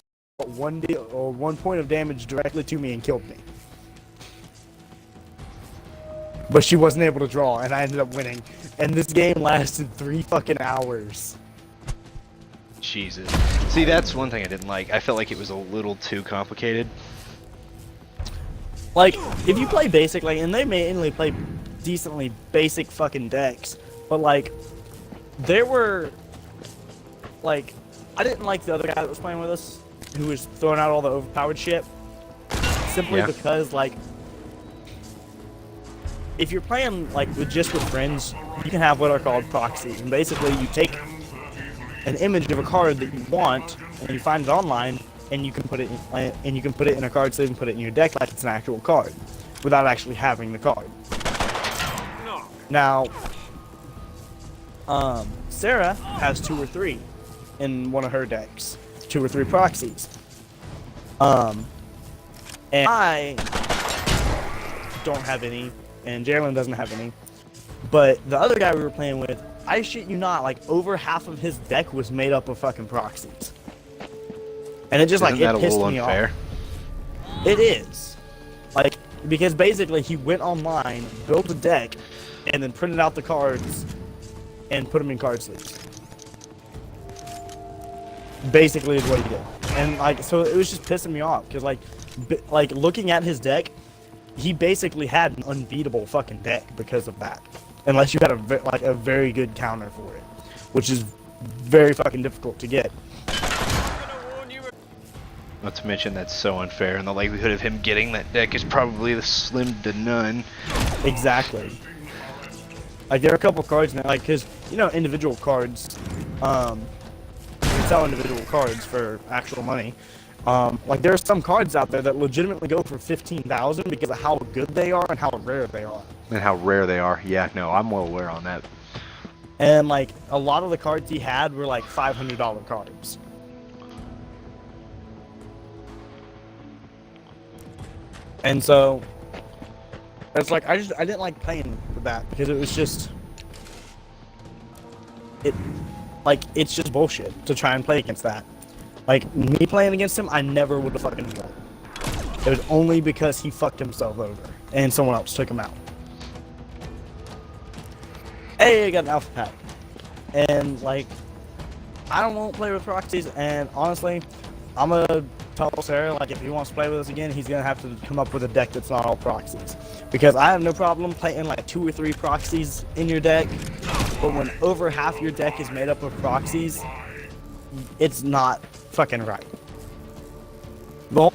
Speaker 4: 1 point of damage directly to me and killed me. But she wasn't able to draw, and I ended up winning. And this game lasted 3 fucking hours.
Speaker 1: Jesus. See, that's one thing I didn't like. I felt like it was a little too complicated.
Speaker 4: Like, if you play basic, like, and they mainly play decently basic fucking decks, but like, there were, like, I didn't like the other guy that was playing with us, who was throwing out all the overpowered shit, simply
Speaker 1: Yeah.
Speaker 4: because, like, if you're playing, like, just with friends, you can have what are called proxies, and basically you take an image of a card that you want, and you find it online, and you can put it in a card sleeve and put it in your deck like it's an actual card, without actually having the card. Now, Sarah has 2 or 3 in one of her decks, 2 or 3 proxies. And I don't have any, and Jalen doesn't have any. But the other guy we were playing with, I shit you not, like over half of his deck was made up of fucking proxies. And it just
Speaker 1: Isn't that
Speaker 4: it
Speaker 1: a
Speaker 4: pissed
Speaker 1: little
Speaker 4: me
Speaker 1: unfair?
Speaker 4: off. It is. Like, because basically he went online, built a deck, and then printed out the cards and put them in card sleeves. Basically is what he did. And like, so it was just pissing me off because like looking at his deck, he basically had an unbeatable fucking deck because of that. Unless you had a very good counter for it, which is very fucking difficult to get.
Speaker 1: Not to mention that's so unfair, and the likelihood of him getting that deck is probably the slim to none.
Speaker 4: Exactly. Like there are a couple cards now, like because you know individual cards, you can sell individual cards for actual money. Like there are some cards out there that legitimately go for 15,000 because of how good they are and how rare they are.
Speaker 1: And how rare they are. Yeah, no, I'm well aware on that.
Speaker 4: And like a lot of the cards he had were like $500 cards. And so it's like I didn't like playing with that because it was just it's just bullshit to try and play against that. Like me playing against him, I never would have fucking won. It was only because he fucked himself over and someone else took him out. Hey, I got an alpha pack. And like I don't want to play with proxies, and honestly, I'm gonna tell Sarah, like, if he wants to play with us again, he's gonna have to come up with a deck that's not all proxies. Because I have no problem playing like 2 or 3 proxies in your deck, but when over half your deck is made up of proxies, it's not fucking right. Well,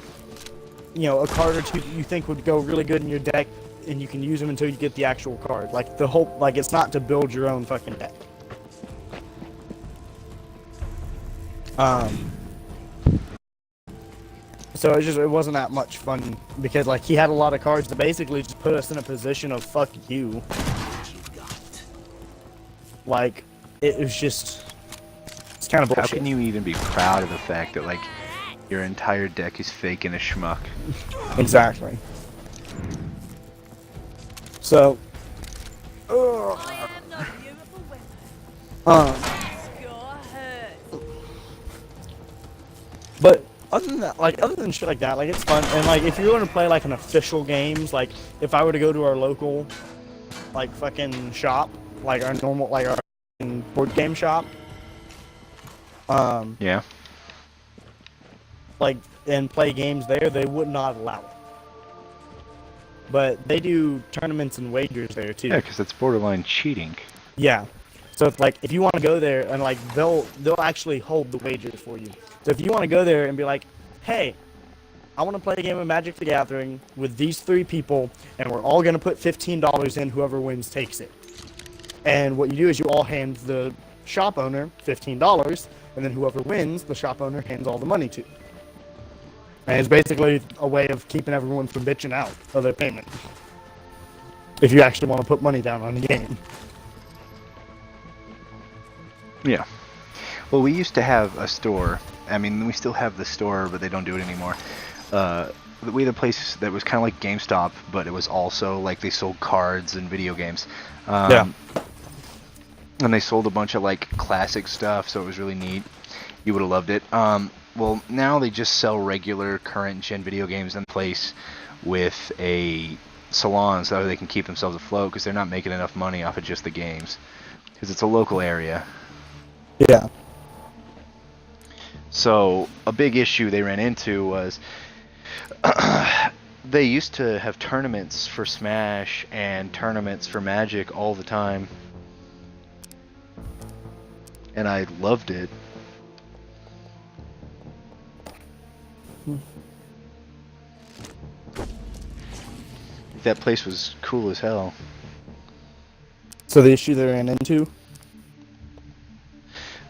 Speaker 4: you know, a card or 2 you think would go really good in your deck, and you can use them until you get the actual card. Like the whole, like it's not to build your own fucking deck. So it wasn't that much fun because like he had a lot of cards that basically just put us in a position of fuck you. Like it was just, it's kind of bullshit.
Speaker 1: How can you even be proud of the fact that like your entire deck is fake and a schmuck?
Speaker 4: Exactly. So, but other than that, like other than shit like that, like it's fun. And like if you're going to play like an official games, like if I were to go to our local, like fucking shop, like our normal, like our board game shop,
Speaker 1: Yeah.
Speaker 4: like and play games there, they would not allow it. But they do tournaments and wagers there too.
Speaker 1: Yeah, because that's borderline cheating.
Speaker 4: Yeah. So it's like if you want to go there and like they'll actually hold the wagers for you. So if you want to go there and be like, hey, I want to play a game of Magic the Gathering with these 3 people, and we're all gonna put $15 in. Whoever wins takes it. And what you do is you all hand the shop owner $15, and then whoever wins, the shop owner hands all the money to. And it's basically a way of keeping everyone from bitching out of their payment. If you actually want to put money down on the game.
Speaker 1: Yeah. Well, we used to have a store. I mean, we still have the store, but they don't do it anymore. We had a place that was kind of like GameStop, but it was also like they sold cards and video games.
Speaker 4: Yeah.
Speaker 1: And they sold a bunch of like classic stuff, so it was really neat. You would have loved it. Well, now they just sell regular current gen video games in place with a salon so they can keep themselves afloat because they're not making enough money off of just the games because it's a local area.
Speaker 4: Yeah.
Speaker 1: So a big issue they ran into was they used to have tournaments for Smash and tournaments for Magic all the time. And I loved it. That place was cool as hell.
Speaker 4: So the issue they ran into?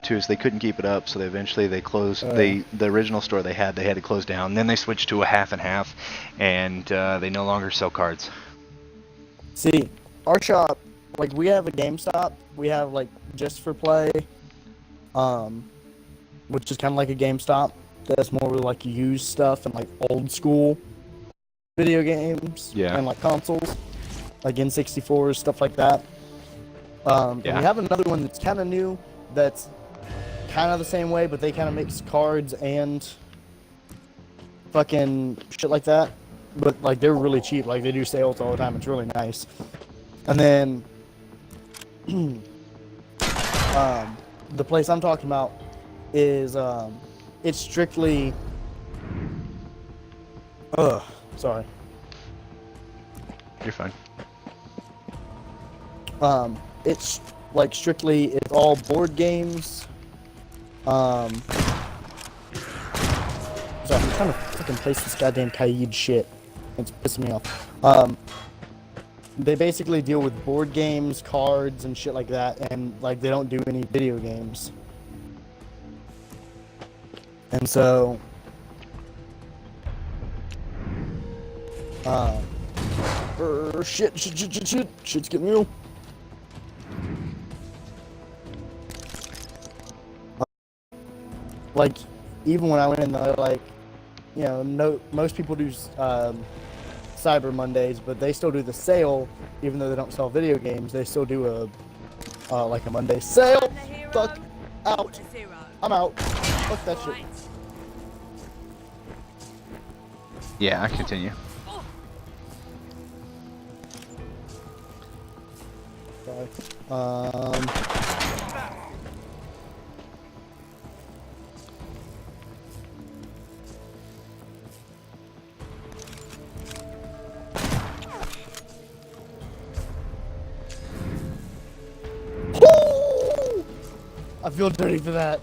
Speaker 1: too, so they couldn't keep it up. So they closed. The original store they had to close down. And then they switched to a half and half, and they no longer sell cards.
Speaker 4: See, our shop, like, we have a GameStop. We have, like, Just for Play, which is kind of like a GameStop. That's more like used stuff and, like, old school video games.
Speaker 1: Yeah.
Speaker 4: And, like, consoles. Like N64s, stuff like that. And we have another one that's kind of new, that's kind of the same way, but they kind of mix cards and fucking shit like that. But, like, they're really cheap. Like, they do sales all the time. It's really nice. And then, the place I'm talking about is, it's strictly, sorry.
Speaker 1: You're fine.
Speaker 4: It's, like, strictly, it's all board games. Sorry, I'm trying to fucking place this goddamn Kaid shit. It's pissing me off. They basically deal with board games, cards, and shit like that, and, like, they don't do any video games. And so, shit's getting real. Like, even when I went in there, like, you know, most people do Cyber Mondays, but they still do the sale, even though they don't sell video games. They still do like a Monday sale. Fuck out. I'm out. Fuck that shit.
Speaker 1: Yeah, I continue.
Speaker 4: Sorry. I feel dirty for that.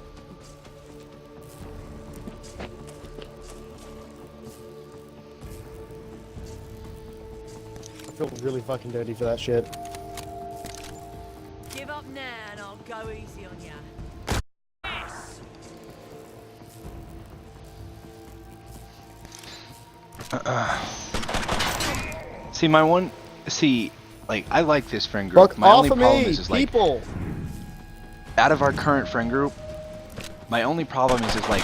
Speaker 4: I feel really fucking dirty for that shit.
Speaker 6: Give up now and I'll go easy on ya.
Speaker 1: Like, I like this friend group.
Speaker 4: Fuck
Speaker 1: My
Speaker 4: off
Speaker 1: only
Speaker 4: of
Speaker 1: problem
Speaker 4: me,
Speaker 1: is like,
Speaker 4: people.
Speaker 1: out of our current friend group, my only problem is like,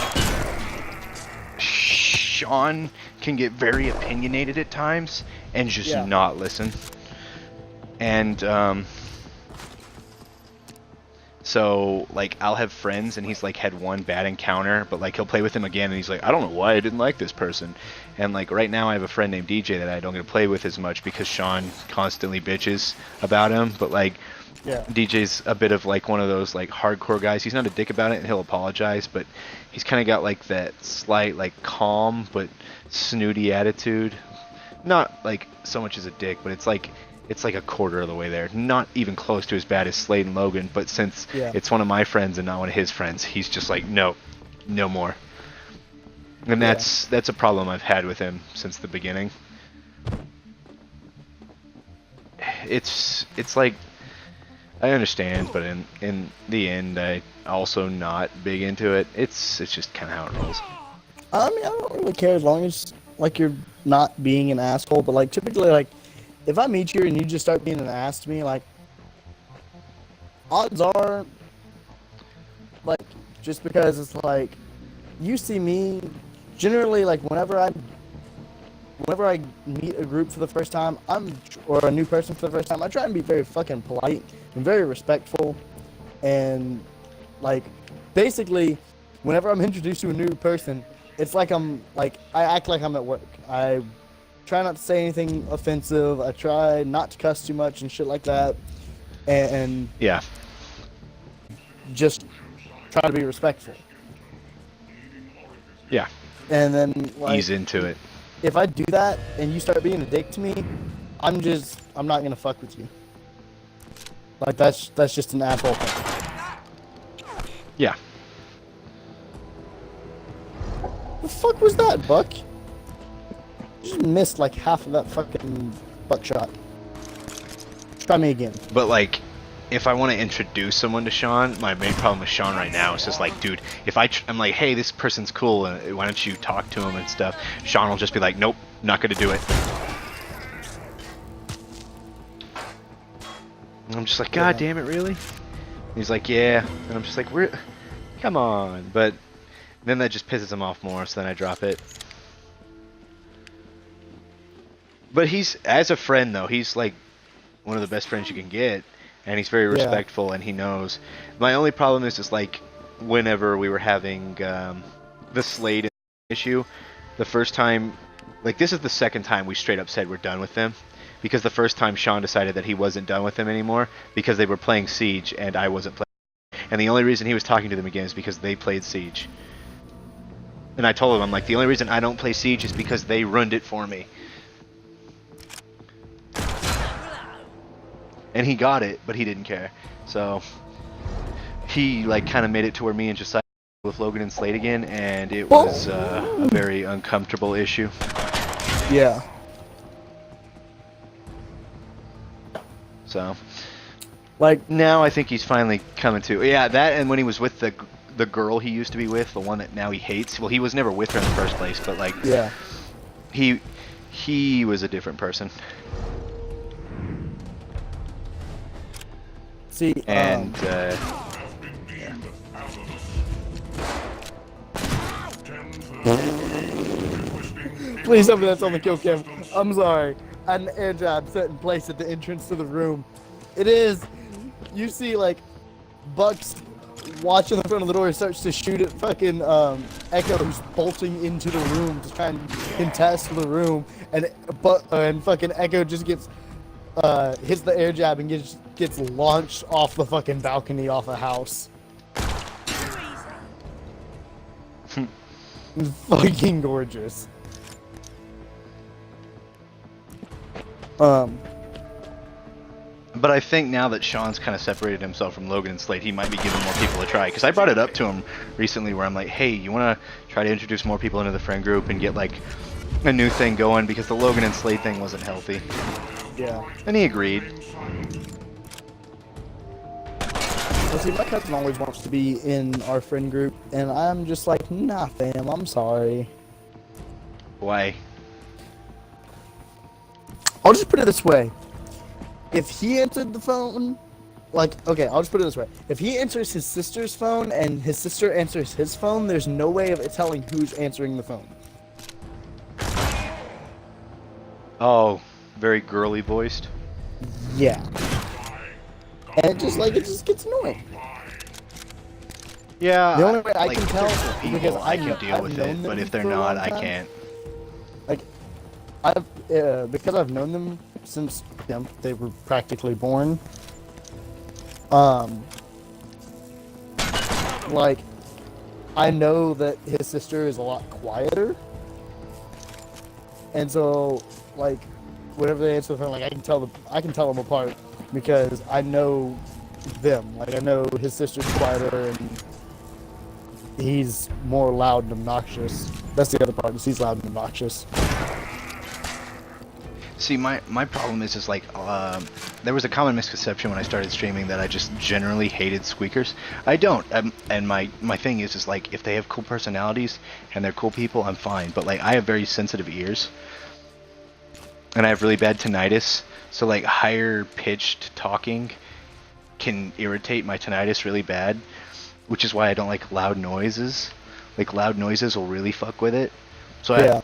Speaker 1: Sean can get very opinionated at times and just not listen. And so, like, I'll have friends and he's like had one bad encounter, but like he'll play with him again and he's like, I don't know why I didn't like this person. And like right now I have a friend named DJ that I don't get to play with as much because Sean constantly bitches about him. But like, DJ's a bit of like one of those like hardcore guys. He's not a dick about it and he'll apologize, but he's kind of got like that slight like calm but snooty attitude. Not like so much as a dick, but it's like a quarter of the way there. Not even close to as bad as Slade and Logan, but since it's one of my friends and not one of his friends, he's just like, no more. And that's a problem I've had with him since the beginning. It's like, I understand, but in the end, I also not big into it. It's just kind of how it rolls.
Speaker 4: I mean, I don't really care as long as, like, you're not being an asshole, but, like, typically, like, if I meet you and you just start being an ass to me, like, odds are, like, just because it's like, you see me, generally, like, whenever I meet a group for the first time, or a new person for the first time, I try and be very fucking polite and very respectful, and, like, basically, whenever I'm introduced to a new person, it's like I act like I'm at work. I try not to say anything offensive. I try not to cuss too much and shit like that. And just try to be respectful.
Speaker 1: Yeah.
Speaker 4: And then, like,
Speaker 1: ease into it.
Speaker 4: If I do that and you start being a dick to me, I'm not gonna fuck with you. Like, that's just an asshole thing.
Speaker 1: Yeah.
Speaker 4: The fuck was that, Buck? You just missed like half of that fucking buckshot. Try me again.
Speaker 1: But like, if I want to introduce someone to Sean, my main problem with Sean right now is just like, dude, if I'm like, hey, this person's cool, why don't you talk to him and stuff? Sean will just be like, nope, not gonna do it. And I'm just like, God damn it, really? And he's like, yeah, and I'm just like, come on, but then that just pisses him off more, so then I drop it. But he's, as a friend though, he's like one of the best friends you can get, and he's very respectful, and he knows. My only problem is just like, whenever we were having the Slade issue, the first time, like this is the second time we straight up said we're done with them, because the first time Sean decided that he wasn't done with them anymore because they were playing Siege and I wasn't playing, and the only reason he was talking to them again is because they played Siege. And I told him, I'm like, the only reason I don't play Siege is because they ruined it for me. And he got it, but he didn't care. So he like kind of made it to where me and Josiah with Logan and Slade again, and it was a very uncomfortable issue.
Speaker 4: Yeah.
Speaker 1: So
Speaker 4: Like,
Speaker 1: now I think he's finally coming to. Yeah, that, and when he was with the girl he used to be with, the one that now he hates. Well, he was never with her in the first place, but like,
Speaker 4: yeah.
Speaker 1: he was a different person.
Speaker 4: See,
Speaker 1: And
Speaker 4: please tell me that's on the kill cam. I'm sorry. An air jab set in place at the entrance to the room. It is. You see, like, Bucks watching the front of the door, starts to shoot at fucking Echo, who's bolting into the room to try and contest the room, and fucking Echo just gets hits the air jab and gets launched off the fucking balcony off a house. Fucking gorgeous.
Speaker 1: But I think now that Sean's kind of separated himself from Logan and Slade, he might be giving more people a try. Because I brought it up to him recently where I'm like, hey, you want to try to introduce more people into the friend group and get like a new thing going, because the Logan and Slade thing wasn't healthy.
Speaker 4: Yeah.
Speaker 1: And he agreed.
Speaker 4: Well, see, my cousin always wants to be in our friend group, and I'm just like, nah, fam, I'm sorry.
Speaker 1: Why?
Speaker 4: I'll just put it this way. If he answered the phone, like, okay, I'll just put it this way. If he answers his sister's phone and his sister answers his phone, there's no way of it telling who's answering the phone.
Speaker 1: Oh, very girly voiced.
Speaker 4: Yeah. And it just gets annoying.
Speaker 1: Yeah.
Speaker 4: The only way I
Speaker 1: like,
Speaker 4: can
Speaker 1: if
Speaker 4: tell
Speaker 1: there's good
Speaker 4: because
Speaker 1: people, I can deal with it, but if they're not, I can't.
Speaker 4: Like, because I've known them since they were practically born. Like, I know that his sister is a lot quieter, and so like, whenever they answer the phone, like I can tell them apart because I know them. Like, I know his sister's quieter and he's more loud and obnoxious. That's the other part, is he's loud and obnoxious.
Speaker 1: See, my problem is like, there was a common misconception when I started streaming that I just generally hated squeakers. I don't, and my thing is like, if they have cool personalities and they're cool people, I'm fine. But like, I have very sensitive ears, and I have really bad tinnitus, so like higher pitched talking can irritate my tinnitus really bad, which is why I don't like loud noises. Like, loud noises will really fuck with it. So
Speaker 4: Yeah.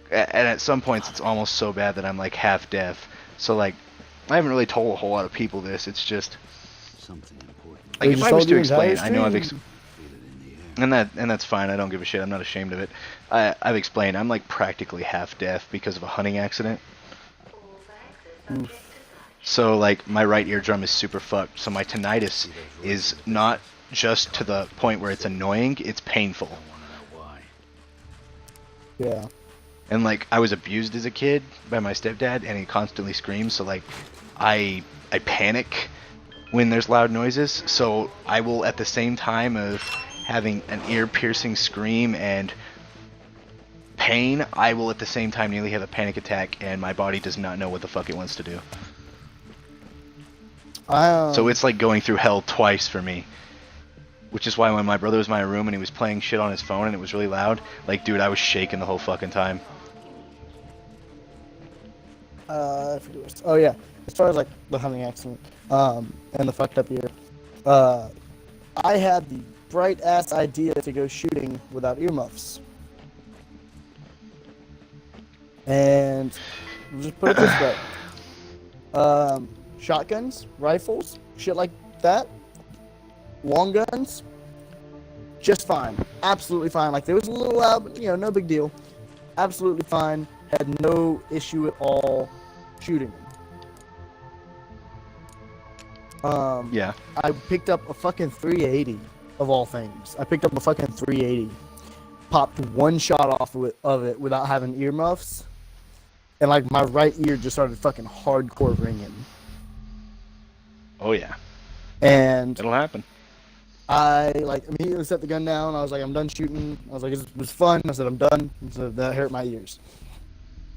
Speaker 1: and at some points it's almost so bad that I'm like half deaf. So like, I haven't really told a whole lot of people this. It's just
Speaker 5: Something important.
Speaker 1: like,
Speaker 4: You
Speaker 1: if
Speaker 4: just
Speaker 1: I was
Speaker 4: told
Speaker 1: to
Speaker 4: the entire
Speaker 1: explain, I know I've
Speaker 4: stream.
Speaker 5: Feel it in the air.
Speaker 1: and that's fine. I don't give a shit. I'm not ashamed of it. I've explained. I'm like practically half deaf because of a hunting accident. So like, my right eardrum is super fucked. So my tinnitus is not just to the point where it's annoying. It's painful.
Speaker 5: I want to know why.
Speaker 4: Yeah.
Speaker 1: And like, I was abused as a kid by my stepdad, and he constantly screams. So like, I panic when there's loud noises. So I will, at the same time of having an ear-piercing scream and pain, I will at the same time nearly have a panic attack, and my body does not know what the fuck it wants to do. So it's like going through hell twice for me. Which is why when my brother was in my room and he was playing shit on his phone and it was really loud, like, dude, I was shaking the whole fucking time.
Speaker 4: I forget oh yeah, as far as like the hunting accident, and the fucked up year, I had the bright ass idea to go shooting without earmuffs. And just put it this way. Shotguns, rifles, shit like that, long guns, just fine. Absolutely fine. Like, there was a little loud, but, no big deal. Absolutely fine. Had no issue at all shooting.
Speaker 1: Yeah.
Speaker 4: I picked up a fucking 380, of all things. I picked up a fucking 380. Popped one shot off of it without having earmuffs. And, like, my right ear just started fucking hardcore ringing.
Speaker 1: Oh, yeah.
Speaker 4: And
Speaker 1: it'll happen.
Speaker 4: I, like, immediately set the gun down. I was like, I'm done shooting. I was like, it was fun. I said, I'm done. So that hurt my ears.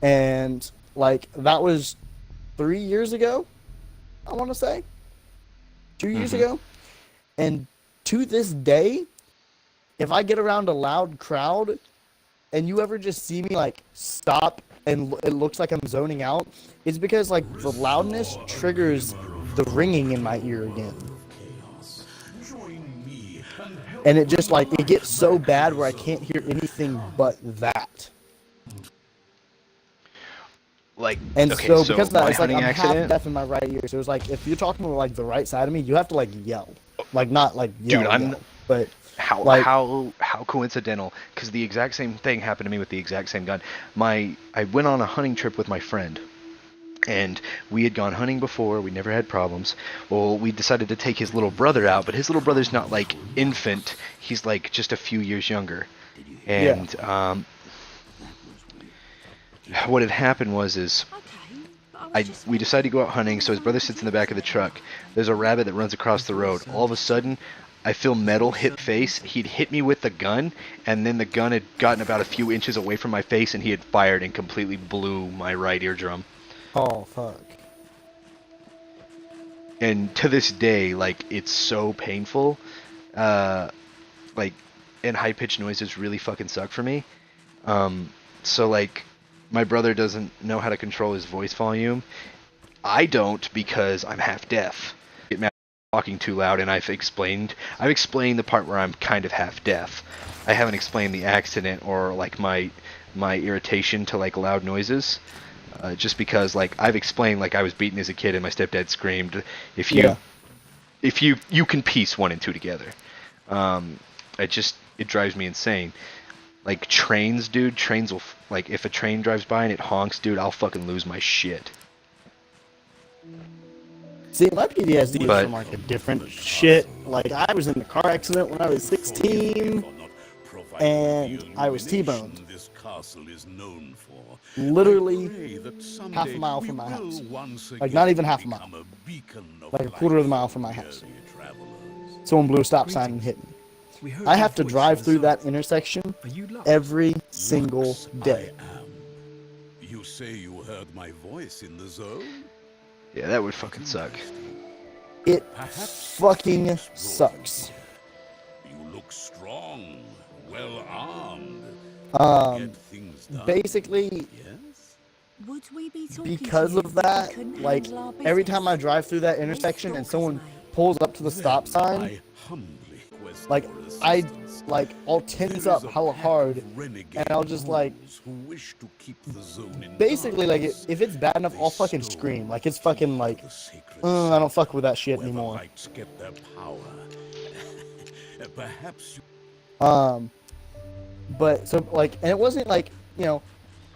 Speaker 4: And, like, that was 3 years ago, I want to say. 2 years ago. And to this day, if I get around a loud crowd and you ever just see me, like, stop and it looks like I'm zoning out, it's because, like, the loudness triggers the ringing in my ear again. And it just, like, it gets so bad where I can't hear anything but that.
Speaker 1: Like,
Speaker 4: and
Speaker 1: okay,
Speaker 4: so because of that,
Speaker 1: my
Speaker 4: it's like
Speaker 1: hunting
Speaker 4: I'm
Speaker 1: accident,
Speaker 4: half deaf in my right ear. So it's like, if you're talking to, like, the right side of me, you have to, like, yell. Like, not, like, yell,
Speaker 1: dude,
Speaker 4: yell, but...
Speaker 1: How coincidental, because the exact same thing happened to me with the exact same gun. I went on a hunting trip with my friend, and we had gone hunting before. We never had problems. Well, we decided to take his little brother out, but his little brother's not like infant. He's like just a few years younger. And what had happened was we decided to go out hunting, so his brother sits in the back of the truck. There's a rabbit that runs across the road. All of a sudden, I feel metal hit face. He'd hit me with the gun, and then the gun had gotten about a few inches away from my face, and he had fired and completely blew my right eardrum.
Speaker 4: Oh, fuck.
Speaker 1: And to this day, like, it's so painful. Like, and high-pitched noises really fucking suck for me. So, like, my brother doesn't know how to control his voice volume. I don't, because I'm half deaf. Get mad talking too loud, and I've explained the part where I'm kind of half deaf. I haven't explained the accident or, like, my irritation to, like, loud noises. Just because, like, I've explained, like, I was beaten as a kid and my stepdad screamed. If you can piece 1 and 2 together. It drives me insane. Like, trains, dude, will, like, if a train drives by and it honks, dude, I'll fucking lose my shit.
Speaker 4: See, my PTSD is from, like, a different shit. Like, I was in a car accident when I was 16, and I was T-boned. Literally half a mile from my house. Like, not even half a mile. Like, a quarter of a mile from my house. Someone blew a stop sign and hit me. I have to drive through that intersection every single day.
Speaker 5: You say you heard my voice in the zone?
Speaker 1: Yeah, that would fucking suck.
Speaker 4: It fucking sucks.
Speaker 5: You look strong, well armed.
Speaker 4: Basically,
Speaker 6: Would we be talking
Speaker 4: because
Speaker 6: to you
Speaker 4: of that,
Speaker 6: if we couldn't
Speaker 4: like,
Speaker 6: handle our
Speaker 4: every
Speaker 6: business?
Speaker 4: time I drive through that intersection and someone pulls up to the stop sign, like, I'll tense up hella hard, and I'll just, like, basically, like, if it's bad enough, I'll fucking scream. Like, it's fucking, like, I don't fuck with that shit anymore. But, so, like, and it wasn't, like,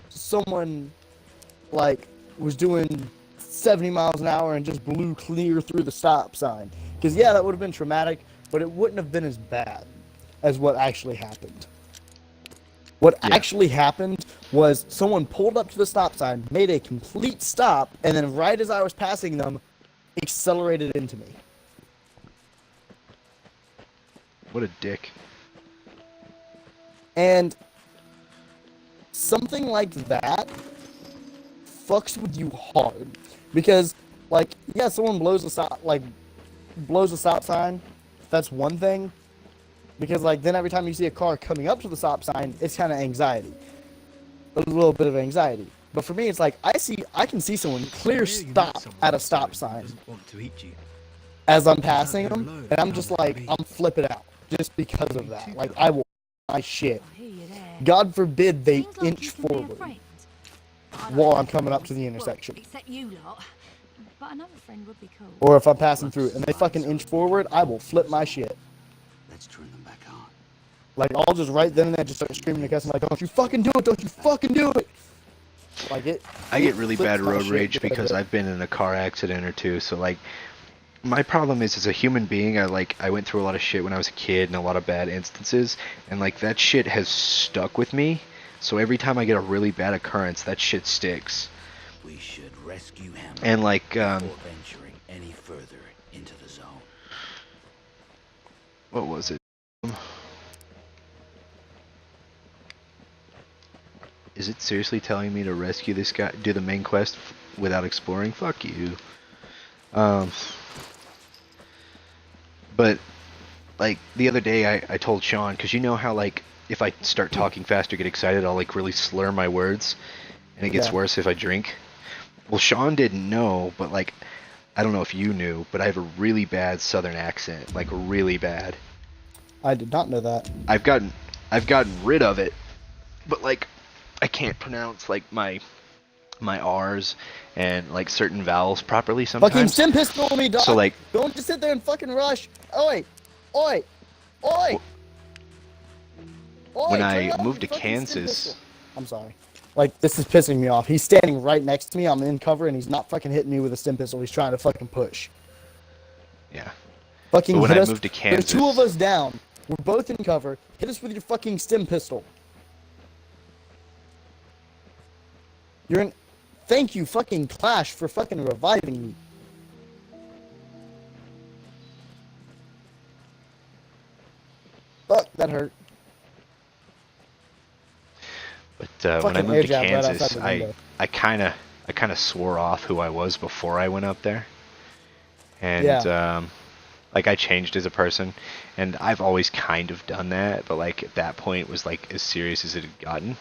Speaker 4: someone, like, was doing 70 miles an hour and just blew clear through the stop sign. Because, yeah, that would have been traumatic, but it wouldn't have been as bad as what actually happened. What actually happened was someone pulled up to the stop sign, made a complete stop, and then right as I was passing them, accelerated into me.
Speaker 1: What a dick.
Speaker 4: And something like that fucks with you hard. Because like, yeah, someone blows a stop sign. That's one thing, because like then every time you see a car coming up to the stop sign, it's kind of anxiety, a little bit of anxiety. But for me, it's like I can see someone clear stop at a stop sign
Speaker 2: Want to eat you.
Speaker 4: as I'm passing them, and I'm just like, I'm flipping out just because of that. Like, I will my shit.
Speaker 6: I hear you there.
Speaker 4: God forbid they
Speaker 6: Seems like
Speaker 4: inch
Speaker 6: you can be a
Speaker 4: forward
Speaker 6: friend. I don't
Speaker 4: while
Speaker 6: know
Speaker 4: I'm coming up
Speaker 6: friends.
Speaker 4: to the intersection.
Speaker 6: Well, except you lot. But another friend would be cool.
Speaker 4: Or if I'm passing through and they fucking inch forward, I will flip my shit.
Speaker 5: Let's turn them back on.
Speaker 4: Like, I'll just right then and there just start screaming and cussing like, don't you fucking do it, don't you fucking do it. Like,
Speaker 1: I get really
Speaker 4: flips
Speaker 1: bad
Speaker 4: my
Speaker 1: road
Speaker 4: shit
Speaker 1: rage
Speaker 4: quite a
Speaker 1: because
Speaker 4: bit.
Speaker 1: I've been in a car accident or two. So like, my problem is as a human being, I went through a lot of shit when I was a kid and a lot of bad instances, and like that shit has stuck with me. So every time I get a really bad occurrence, that shit sticks.
Speaker 5: We should rescue him
Speaker 1: And like,
Speaker 5: before venturing any further into the zone.
Speaker 1: what was it? Is it seriously telling me to rescue this guy, do the main quest without exploring? Fuck you. But like the other day I told Sean, because you know how like if I start talking fast or get excited, I'll like really slur my words, and it gets
Speaker 4: Yeah.
Speaker 1: worse if I drink. Well, Sean didn't know, but like I don't know if you knew, but I have a really bad southern accent, like really bad.
Speaker 4: I did not know that.
Speaker 1: I've gotten rid of it, but like I can't pronounce like my R's and like certain vowels properly sometimes.
Speaker 4: Fucking stim pistol me, dog.
Speaker 1: So like
Speaker 4: Don't just sit there and fucking rush. Oi, oi, oi. Oi,
Speaker 1: when
Speaker 4: turn
Speaker 1: I
Speaker 4: off
Speaker 1: moved to
Speaker 4: your fucking stim
Speaker 1: Kansas,
Speaker 4: pistol. I'm sorry. Like, this is pissing me off. He's standing right next to me. I'm in cover, and he's not fucking hitting me with a stim pistol. He's trying to fucking push.
Speaker 1: yeah.
Speaker 4: Fucking
Speaker 1: But when
Speaker 4: hit
Speaker 1: I
Speaker 4: us.
Speaker 1: moved to
Speaker 4: There's two of
Speaker 1: Kansas-
Speaker 4: us down. We're both in cover. Hit us with your fucking stim pistol. You're in. Thank you, fucking Clash, for fucking reviving me. Fuck, that hurt.
Speaker 1: But when I
Speaker 4: Fucking
Speaker 1: moved
Speaker 4: air
Speaker 1: to
Speaker 4: jab right outside
Speaker 1: Kansas,
Speaker 4: the
Speaker 1: I
Speaker 4: window.
Speaker 1: I kind of swore off who I was before I went up there, and
Speaker 4: Yeah.
Speaker 1: like I changed as a person, and I've always kind of done that, but like at that point it was like as serious as it had gotten.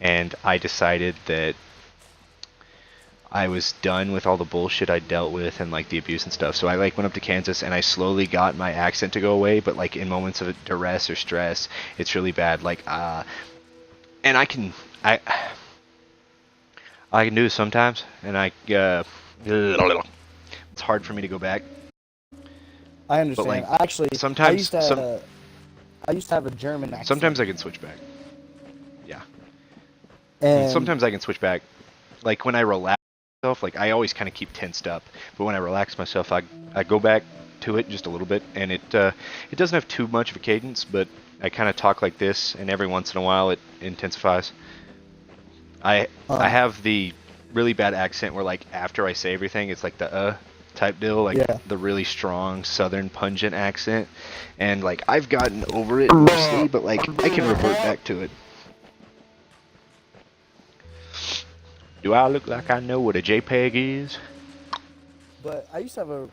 Speaker 1: And I decided that I was done with all the bullshit I dealt with and like the abuse and stuff. So I like went up to Kansas and I slowly got my accent to go away, but like in moments of duress or stress, it's really bad. Like and I can do it sometimes, and it's hard for me to go back.
Speaker 4: I understand.
Speaker 1: like,
Speaker 4: Actually,
Speaker 1: sometimes-
Speaker 4: I used to have a German accent.
Speaker 1: Sometimes I can switch back. Yeah.
Speaker 4: and
Speaker 1: Sometimes I can switch back. Like when I relax myself, like I always kind of keep tensed up, but when I relax myself, I go back to it just a little bit, and it doesn't have too much of a cadence, but I kind of talk like this, and every once in a while it intensifies. I have the really bad accent where like after I say everything, it's like the type deal, like
Speaker 4: Yeah.
Speaker 1: the really strong southern pungent accent, and like I've gotten over it mostly, but like I can revert back to it. Do I look like I know what a JPEG is?
Speaker 4: But I used to have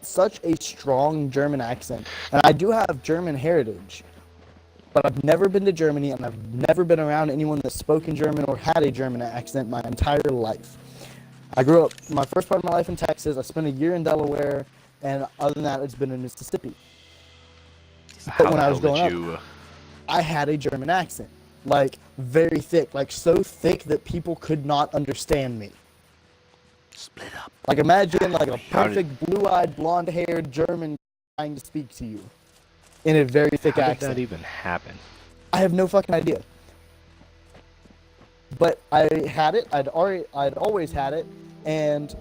Speaker 4: such a strong German accent, and I do have German heritage. But I've never been to Germany, and I've never been around anyone that spoke in German or had a German accent my entire life. I grew up my first part of my life in Texas. I spent a year in Delaware, and other than that, it's been in Mississippi.
Speaker 1: How
Speaker 4: when
Speaker 1: the
Speaker 4: I was
Speaker 1: hell did
Speaker 4: growing
Speaker 1: you?
Speaker 4: I had a German accent, like very thick, like so thick that people could not understand me.
Speaker 5: Split up.
Speaker 4: Like imagine like a
Speaker 1: How did-
Speaker 4: perfect blue-eyed, blonde-haired German trying to speak to you in a very thick
Speaker 1: How did
Speaker 4: accent.
Speaker 1: that even happen?
Speaker 4: I have no fucking idea. But I had it. I'd always had it, and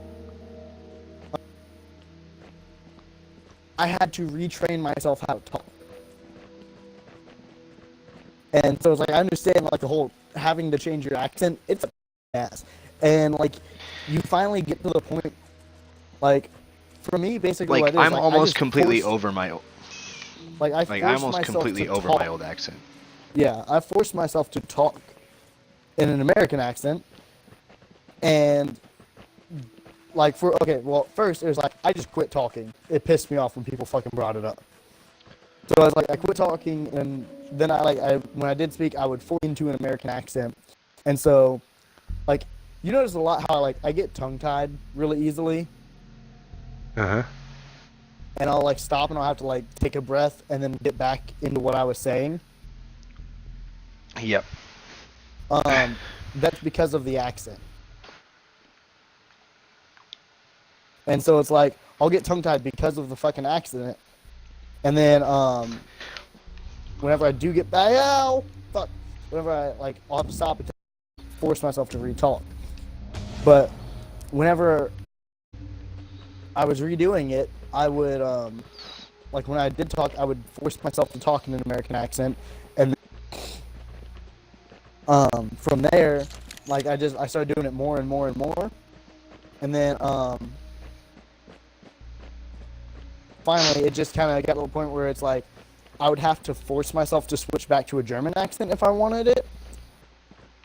Speaker 4: I had to retrain myself how to talk. And so it's like I understand like the whole having to change your accent. It's a ass, and like you finally get to the point. Like for me, basically,
Speaker 1: Like
Speaker 4: what it is,
Speaker 1: I'm
Speaker 4: like, I
Speaker 1: almost
Speaker 4: just
Speaker 1: completely
Speaker 4: forced-
Speaker 1: over my
Speaker 4: Like I
Speaker 1: like I'm
Speaker 4: forced
Speaker 1: almost
Speaker 4: myself
Speaker 1: completely
Speaker 4: to
Speaker 1: over
Speaker 4: talk.
Speaker 1: my old accent.
Speaker 4: Yeah, I forced myself to talk in an American accent, And like first it was like I just quit talking. It pissed me off when people fucking brought it up. So I was like, I quit talking, and then when I did speak, I would fall into an American accent. And so, like, you notice a lot how I get tongue-tied really easily.
Speaker 1: Uh-huh.
Speaker 4: And I'll like stop and I'll have to like take a breath and then get back into what I was saying.
Speaker 1: Yep.
Speaker 4: That's because of the accent. And so it's like I'll get tongue-tied because of the fucking accent. And then whenever I do get back, whenever I'll have to stop and force myself to re-talk. But whenever I was redoing it, I would when I did talk, I would force myself to talk in an American accent, and from there, I started doing it more and more and more, and then finally it just kind of got to a point where it's like I would have to force myself to switch back to a German accent if I wanted it,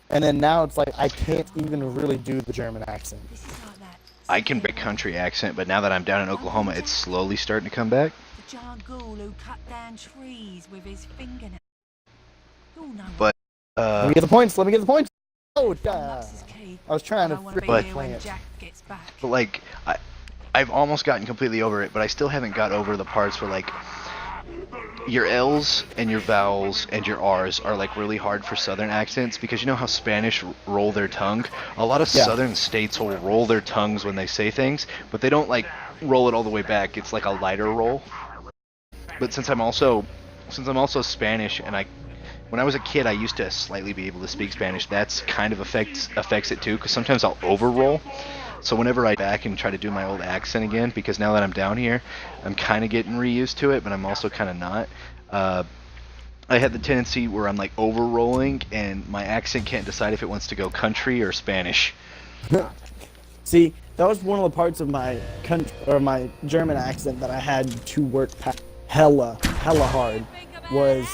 Speaker 4: and then now it's like I can't even really do the German accent.
Speaker 6: This is like that.
Speaker 1: I can break country accent, but now that I'm down in Oklahoma, it's slowly starting to come back.
Speaker 6: The giant ghoul who cut down trees with his fingernails. You'll know.
Speaker 1: But
Speaker 4: Let me get the points. Oh,
Speaker 6: Unlocks his key.
Speaker 4: I was trying to
Speaker 6: I wanna be
Speaker 1: But-
Speaker 6: here when Jack gets back.
Speaker 1: But like, I've almost gotten completely over it, but I still haven't got over the parts where like your L's and your vowels and your R's are like really hard for Southern accents, because you know how Spanish roll their tongue? A lot of
Speaker 4: Yeah.
Speaker 1: Southern states will roll their tongues when they say things, but they don't like roll it all the way back. It's like a lighter roll. But since I'm also Spanish, and when I was a kid, I used to slightly be able to speak Spanish. That's kind of affects it too, because sometimes I'll overroll. So whenever I back and try to do my old accent again, because now that I'm down here, I'm kind of getting reused to it, but I'm also kind of not. I had the tendency where I'm like over-rolling, and my accent can't decide if it wants to go country or Spanish.
Speaker 4: See, that was one of the parts of my my German accent that I had to work hella hard. Was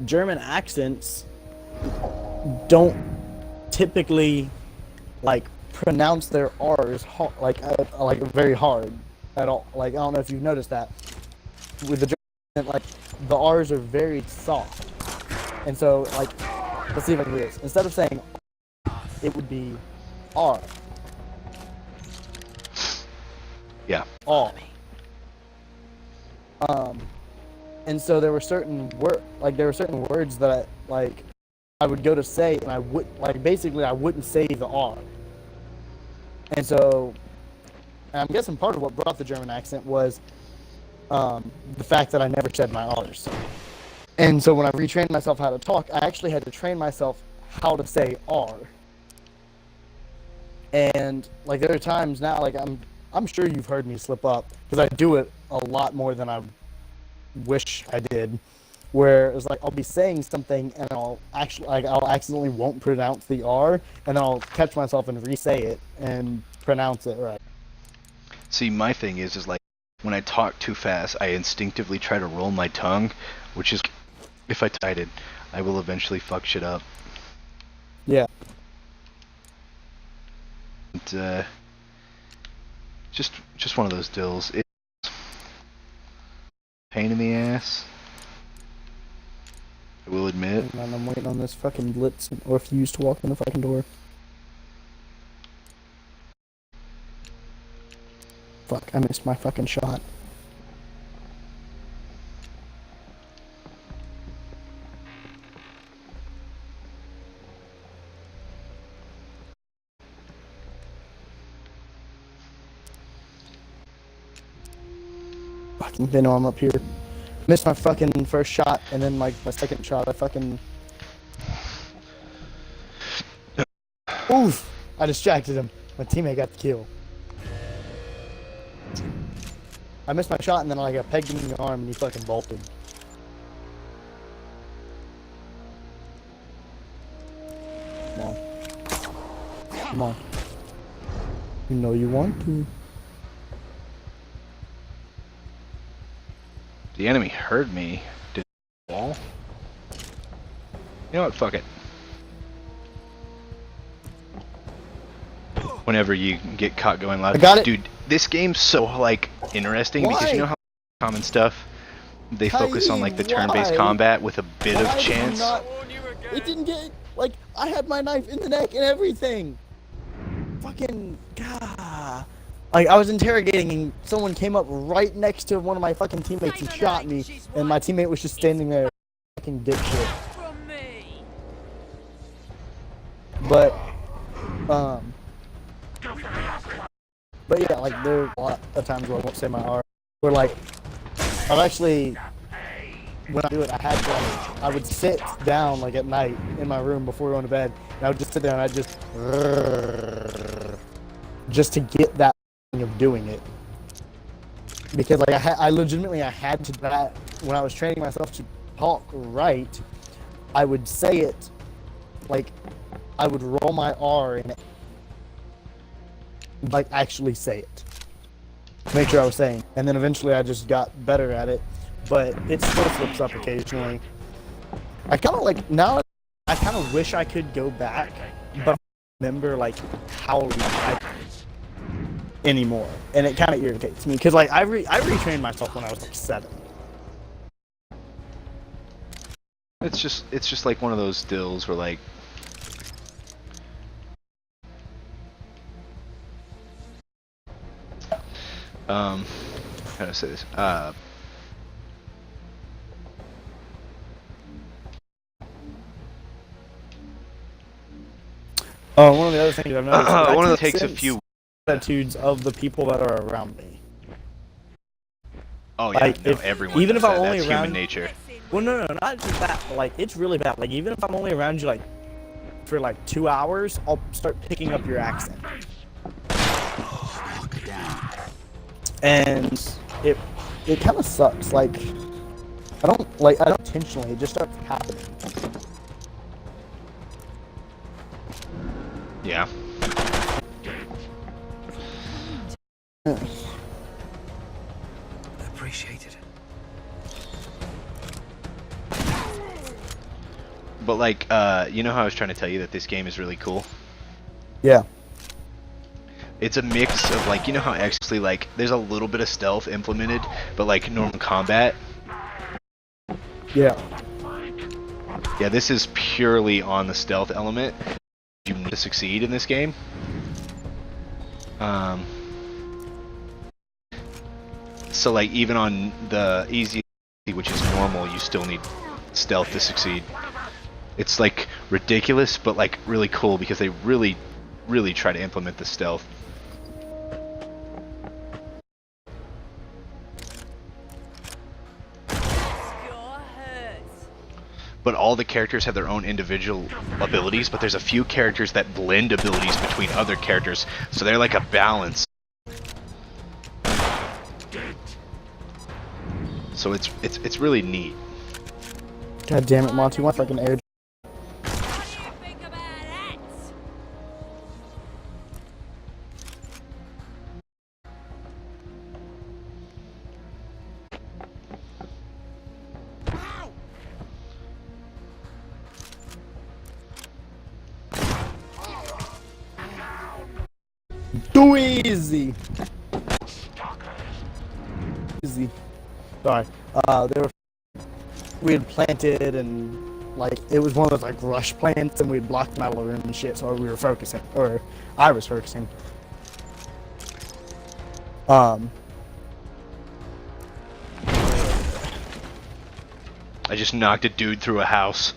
Speaker 4: German accents don't typically like pronounce their R's very hard at all. Like I don't know if you've noticed that with the German, like the R's are very soft, and so like let's see if I can do this. Instead of saying it would be R.
Speaker 1: Yeah.
Speaker 4: R. And so there were certain words that I would go to say, and I wouldn't say the R. And so, I'm guessing part of what brought the German accent was the fact that I never said my R's. And so when I retrained myself how to talk, I actually had to train myself how to say R. And like there are times now, like I'm sure you've heard me slip up, because I do it a lot more than I wish I did, where it's like I'll be saying something and I'll accidentally won't pronounce the R, and then I'll catch myself and re-say it and pronounce it right.
Speaker 1: See, my thing is like when I talk too fast, I instinctively try to roll my tongue, which is, if I tied it, I will eventually fuck shit up.
Speaker 4: Yeah.
Speaker 1: And, just one of those deals. It's pain in the ass, I will admit.
Speaker 4: And I'm waiting on this fucking blitz or fuse to walk in the fucking door. Fuck, I missed my fucking shot. Fucking, they know I'm up here. Missed my fucking first shot, and then like my second shot, I fucking... Oof! I distracted him. My teammate got the kill. I missed my shot, and then I got pegged him in the arm, and he fucking bolted. Come on. Come on. You know you want to.
Speaker 1: The enemy heard me. Did wall? You know what? Fuck it. whenever you get caught going loud.
Speaker 4: I got it.
Speaker 1: Dude, this game's so like interesting because you know how common stuff they focus on like the turn-based combat with a bit of chance.
Speaker 4: It didn't get like I had my knife in the neck and everything. Fucking God. Like I was interrogating and someone came up right next to one of my fucking teammates and shot me, and my teammate was just standing there, fucking dipshit. But yeah, like there are a lot of times where I won't say my R. Where like I've actually, when I do it, I would sit down like at night in my room before going to bed, and I would just sit there and I'd just to get that thing of doing it. Because like I legitimately had to do that when I was training myself to talk right. I would say it like I would roll my R and like actually say it. Make sure I was saying, and then eventually I just got better at it, but it still slips up occasionally. I kind of like now. I kind of wish I could go back, but I remember like how I anymore, and it kind of irritates me because like I retrained myself when I was like 7.
Speaker 1: It's just like one of those deals where like. How do I say this?
Speaker 4: One of the other things I've noticed
Speaker 1: one of the takes a few
Speaker 4: attitudes of the people that are around me.
Speaker 1: Oh yeah,
Speaker 4: like,
Speaker 1: no, everyone.
Speaker 4: Even if I'm only
Speaker 1: that's
Speaker 4: around
Speaker 1: human nature.
Speaker 4: Well, no, not just that. But, like, it's really bad. Like, even if I'm only around you like for like 2 hours, I'll start picking up your accent. And it kind of sucks. Like, I don't intentionally. It just starts happening.
Speaker 1: Yeah.
Speaker 5: Appreciated.
Speaker 1: But like, you know how I was trying to tell you that this game is really cool?
Speaker 4: Yeah.
Speaker 1: It's a mix of like, you know how actually like there's a little bit of stealth implemented, but like normal combat.
Speaker 4: Yeah.
Speaker 1: Yeah, this is purely on the stealth element. You need to succeed in this game. So like even on the easy, which is normal, you still need stealth to succeed. It's like ridiculous, but like really cool because they really try to implement the stealth. But all the characters have their own individual abilities, but there's a few characters that blend abilities between other characters, so they're like a balance. So it's really neat.
Speaker 4: God damn it, Monty! What fucking air? Too easy. Easy. Sorry. We had planted and like it was one of those like rush plants, and we had blocked them out of the room and shit. So we were focusing, or I was focusing.
Speaker 1: I just knocked a dude through a house.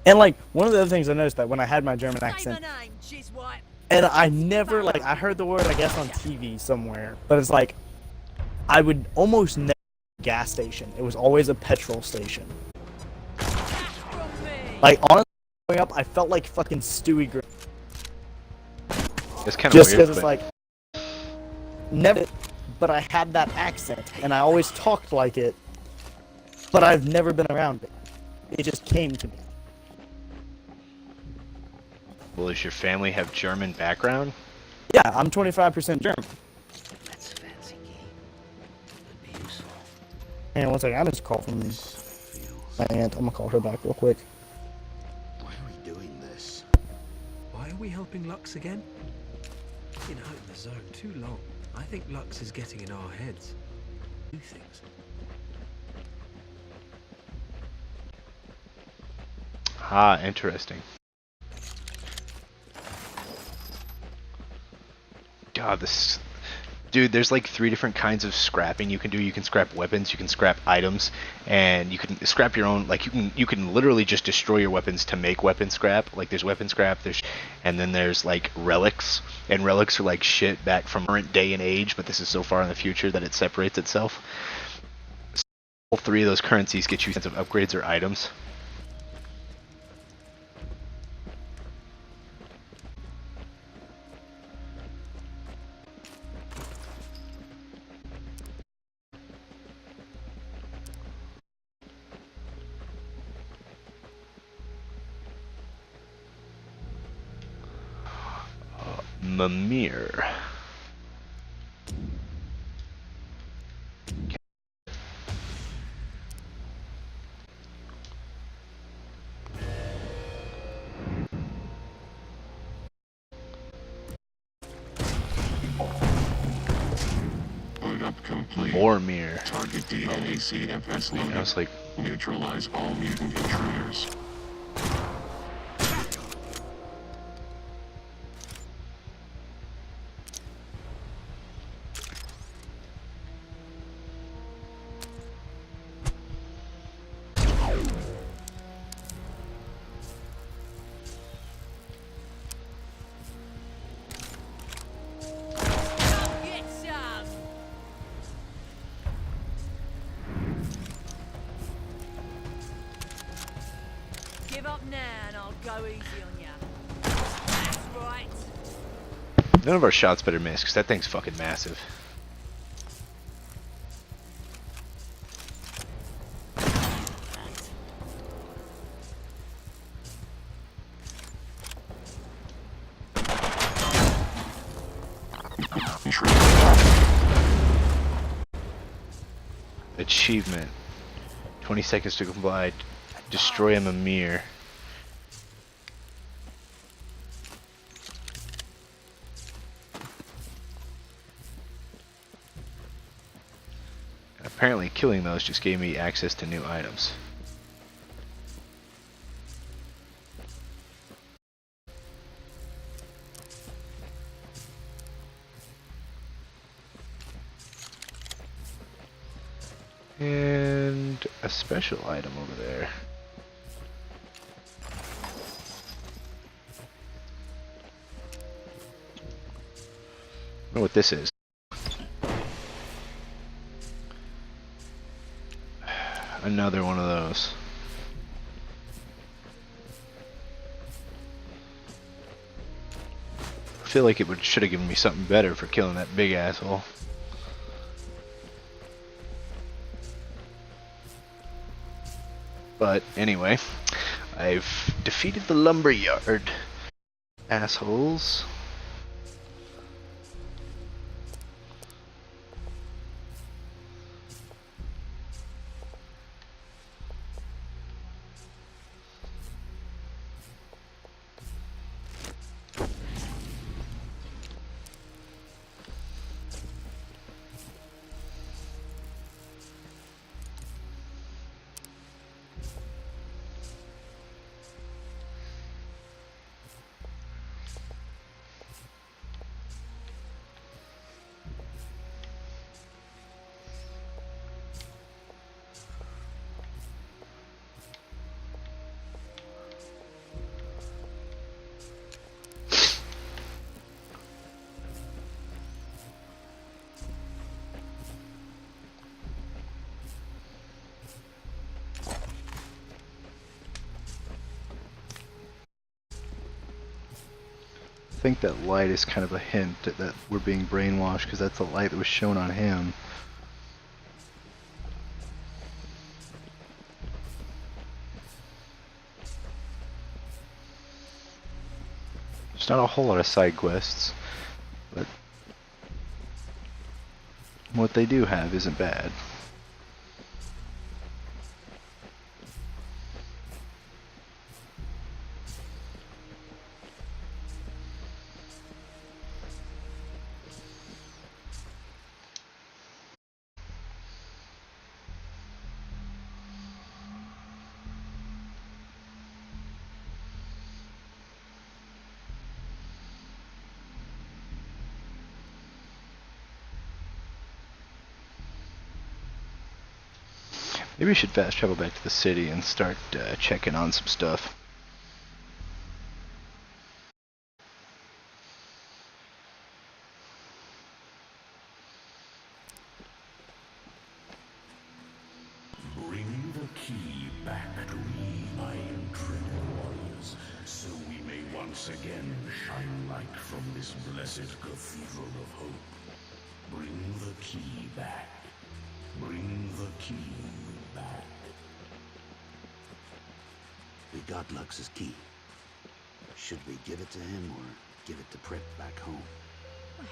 Speaker 4: And like one of the other things I noticed that when I had my German accent, and I never like I heard the word I guess on TV somewhere, but it's like I would almost never go to a gas station. It was always a petrol station. Like honestly, growing up, I felt like fucking Stewie.
Speaker 1: It's kind of
Speaker 4: just
Speaker 1: weird.
Speaker 4: Just because it's like never, but I had that accent and I always talked like it, but I've never been around it. It just came to me.
Speaker 1: Well, does your family have German background?
Speaker 4: Yeah, I'm 25% German.
Speaker 5: That's a fancy game. Could be useful.
Speaker 4: And one second, I missed a call from my aunt. I'm gonna call her back real quick.
Speaker 5: Why are we doing this? Why are
Speaker 7: we helping Lux again? Been out in the zone too long. I think Lux is getting in our heads. Do things.
Speaker 1: Ah, interesting. God, this... Dude, there's like 3 different kinds of scrapping you can do. You can scrap weapons, you can scrap items, and you can scrap your own. Like you can literally just destroy your weapons to make weapon scrap. Like there's weapon scrap, and then there's like relics, and relics are like shit back from current day and age. But this is so far in the future that it separates itself. So all 3 of those currencies get you sense of upgrades or items. Mimir.
Speaker 3: Put up complete.
Speaker 1: More mirror.
Speaker 3: Target DNA CFS loaded.
Speaker 1: I was like,
Speaker 3: Neutralize all mutant intruders.
Speaker 6: Get some! Give up now and I'll go easy on ya. That's right.
Speaker 1: none of our shots better miss, because that thing's fucking massive. Achievement. 20 seconds to comply. Destroy a Mimir. Apparently killing those just gave me access to new items. And a special item over there. I don't know what this is. Another one of those. I feel like it should have given me something better for killing that big asshole. But anyway, I've defeated the lumberyard assholes. I think that light is kind of a hint that we're being brainwashed, because that's the light that was shown on him. There's not a whole lot of side quests, but what they do have isn't bad. Maybe we should fast travel back to the city and start checking on some stuff.
Speaker 8: Bring the key back to me, my intrepid warriors, so we may once again shine light from this blessed cathedral of hope. Bring the key back. Bring the key back.
Speaker 5: We got Lux's key. Should we give it to him or give it to Prip back home?
Speaker 6: Well,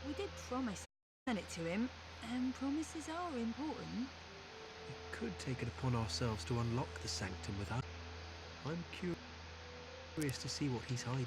Speaker 6: we did promise to send it to him, and promises are important.
Speaker 7: We could take it upon ourselves to unlock the sanctum without. I'm curious to see what he's hiding.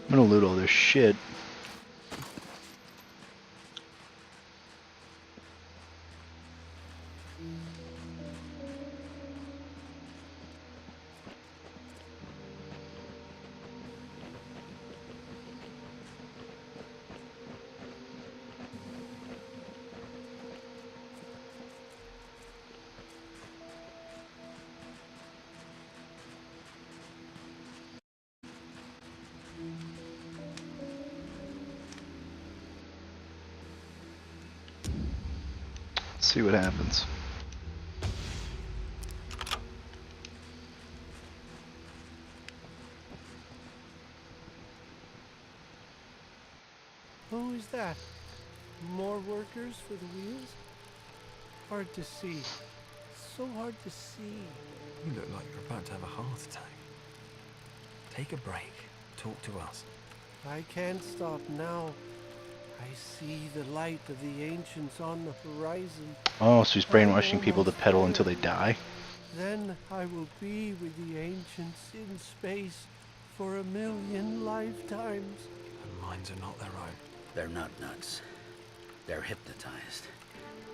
Speaker 1: I'm gonna loot all this shit. See what happens.
Speaker 9: Who is that? More workers for the wheels? Hard to see. So hard to see.
Speaker 7: You look like you're about to have a heart attack. Take a break. Talk to us.
Speaker 9: I can't stop now. I see the light of the ancients on the horizon.
Speaker 1: Oh, so he's brainwashing people to pedal until they die?
Speaker 9: Then I will be with the ancients in space for 1,000,000 lifetimes.
Speaker 7: Their minds are not their own.
Speaker 5: They're not nuts. They're hypnotized.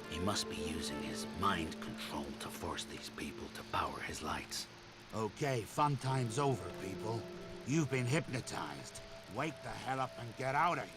Speaker 5: He must be using his mind control to force these people to power his lights.
Speaker 10: Okay, fun time's over, people. You've been hypnotized. Wake the hell up and get out of here.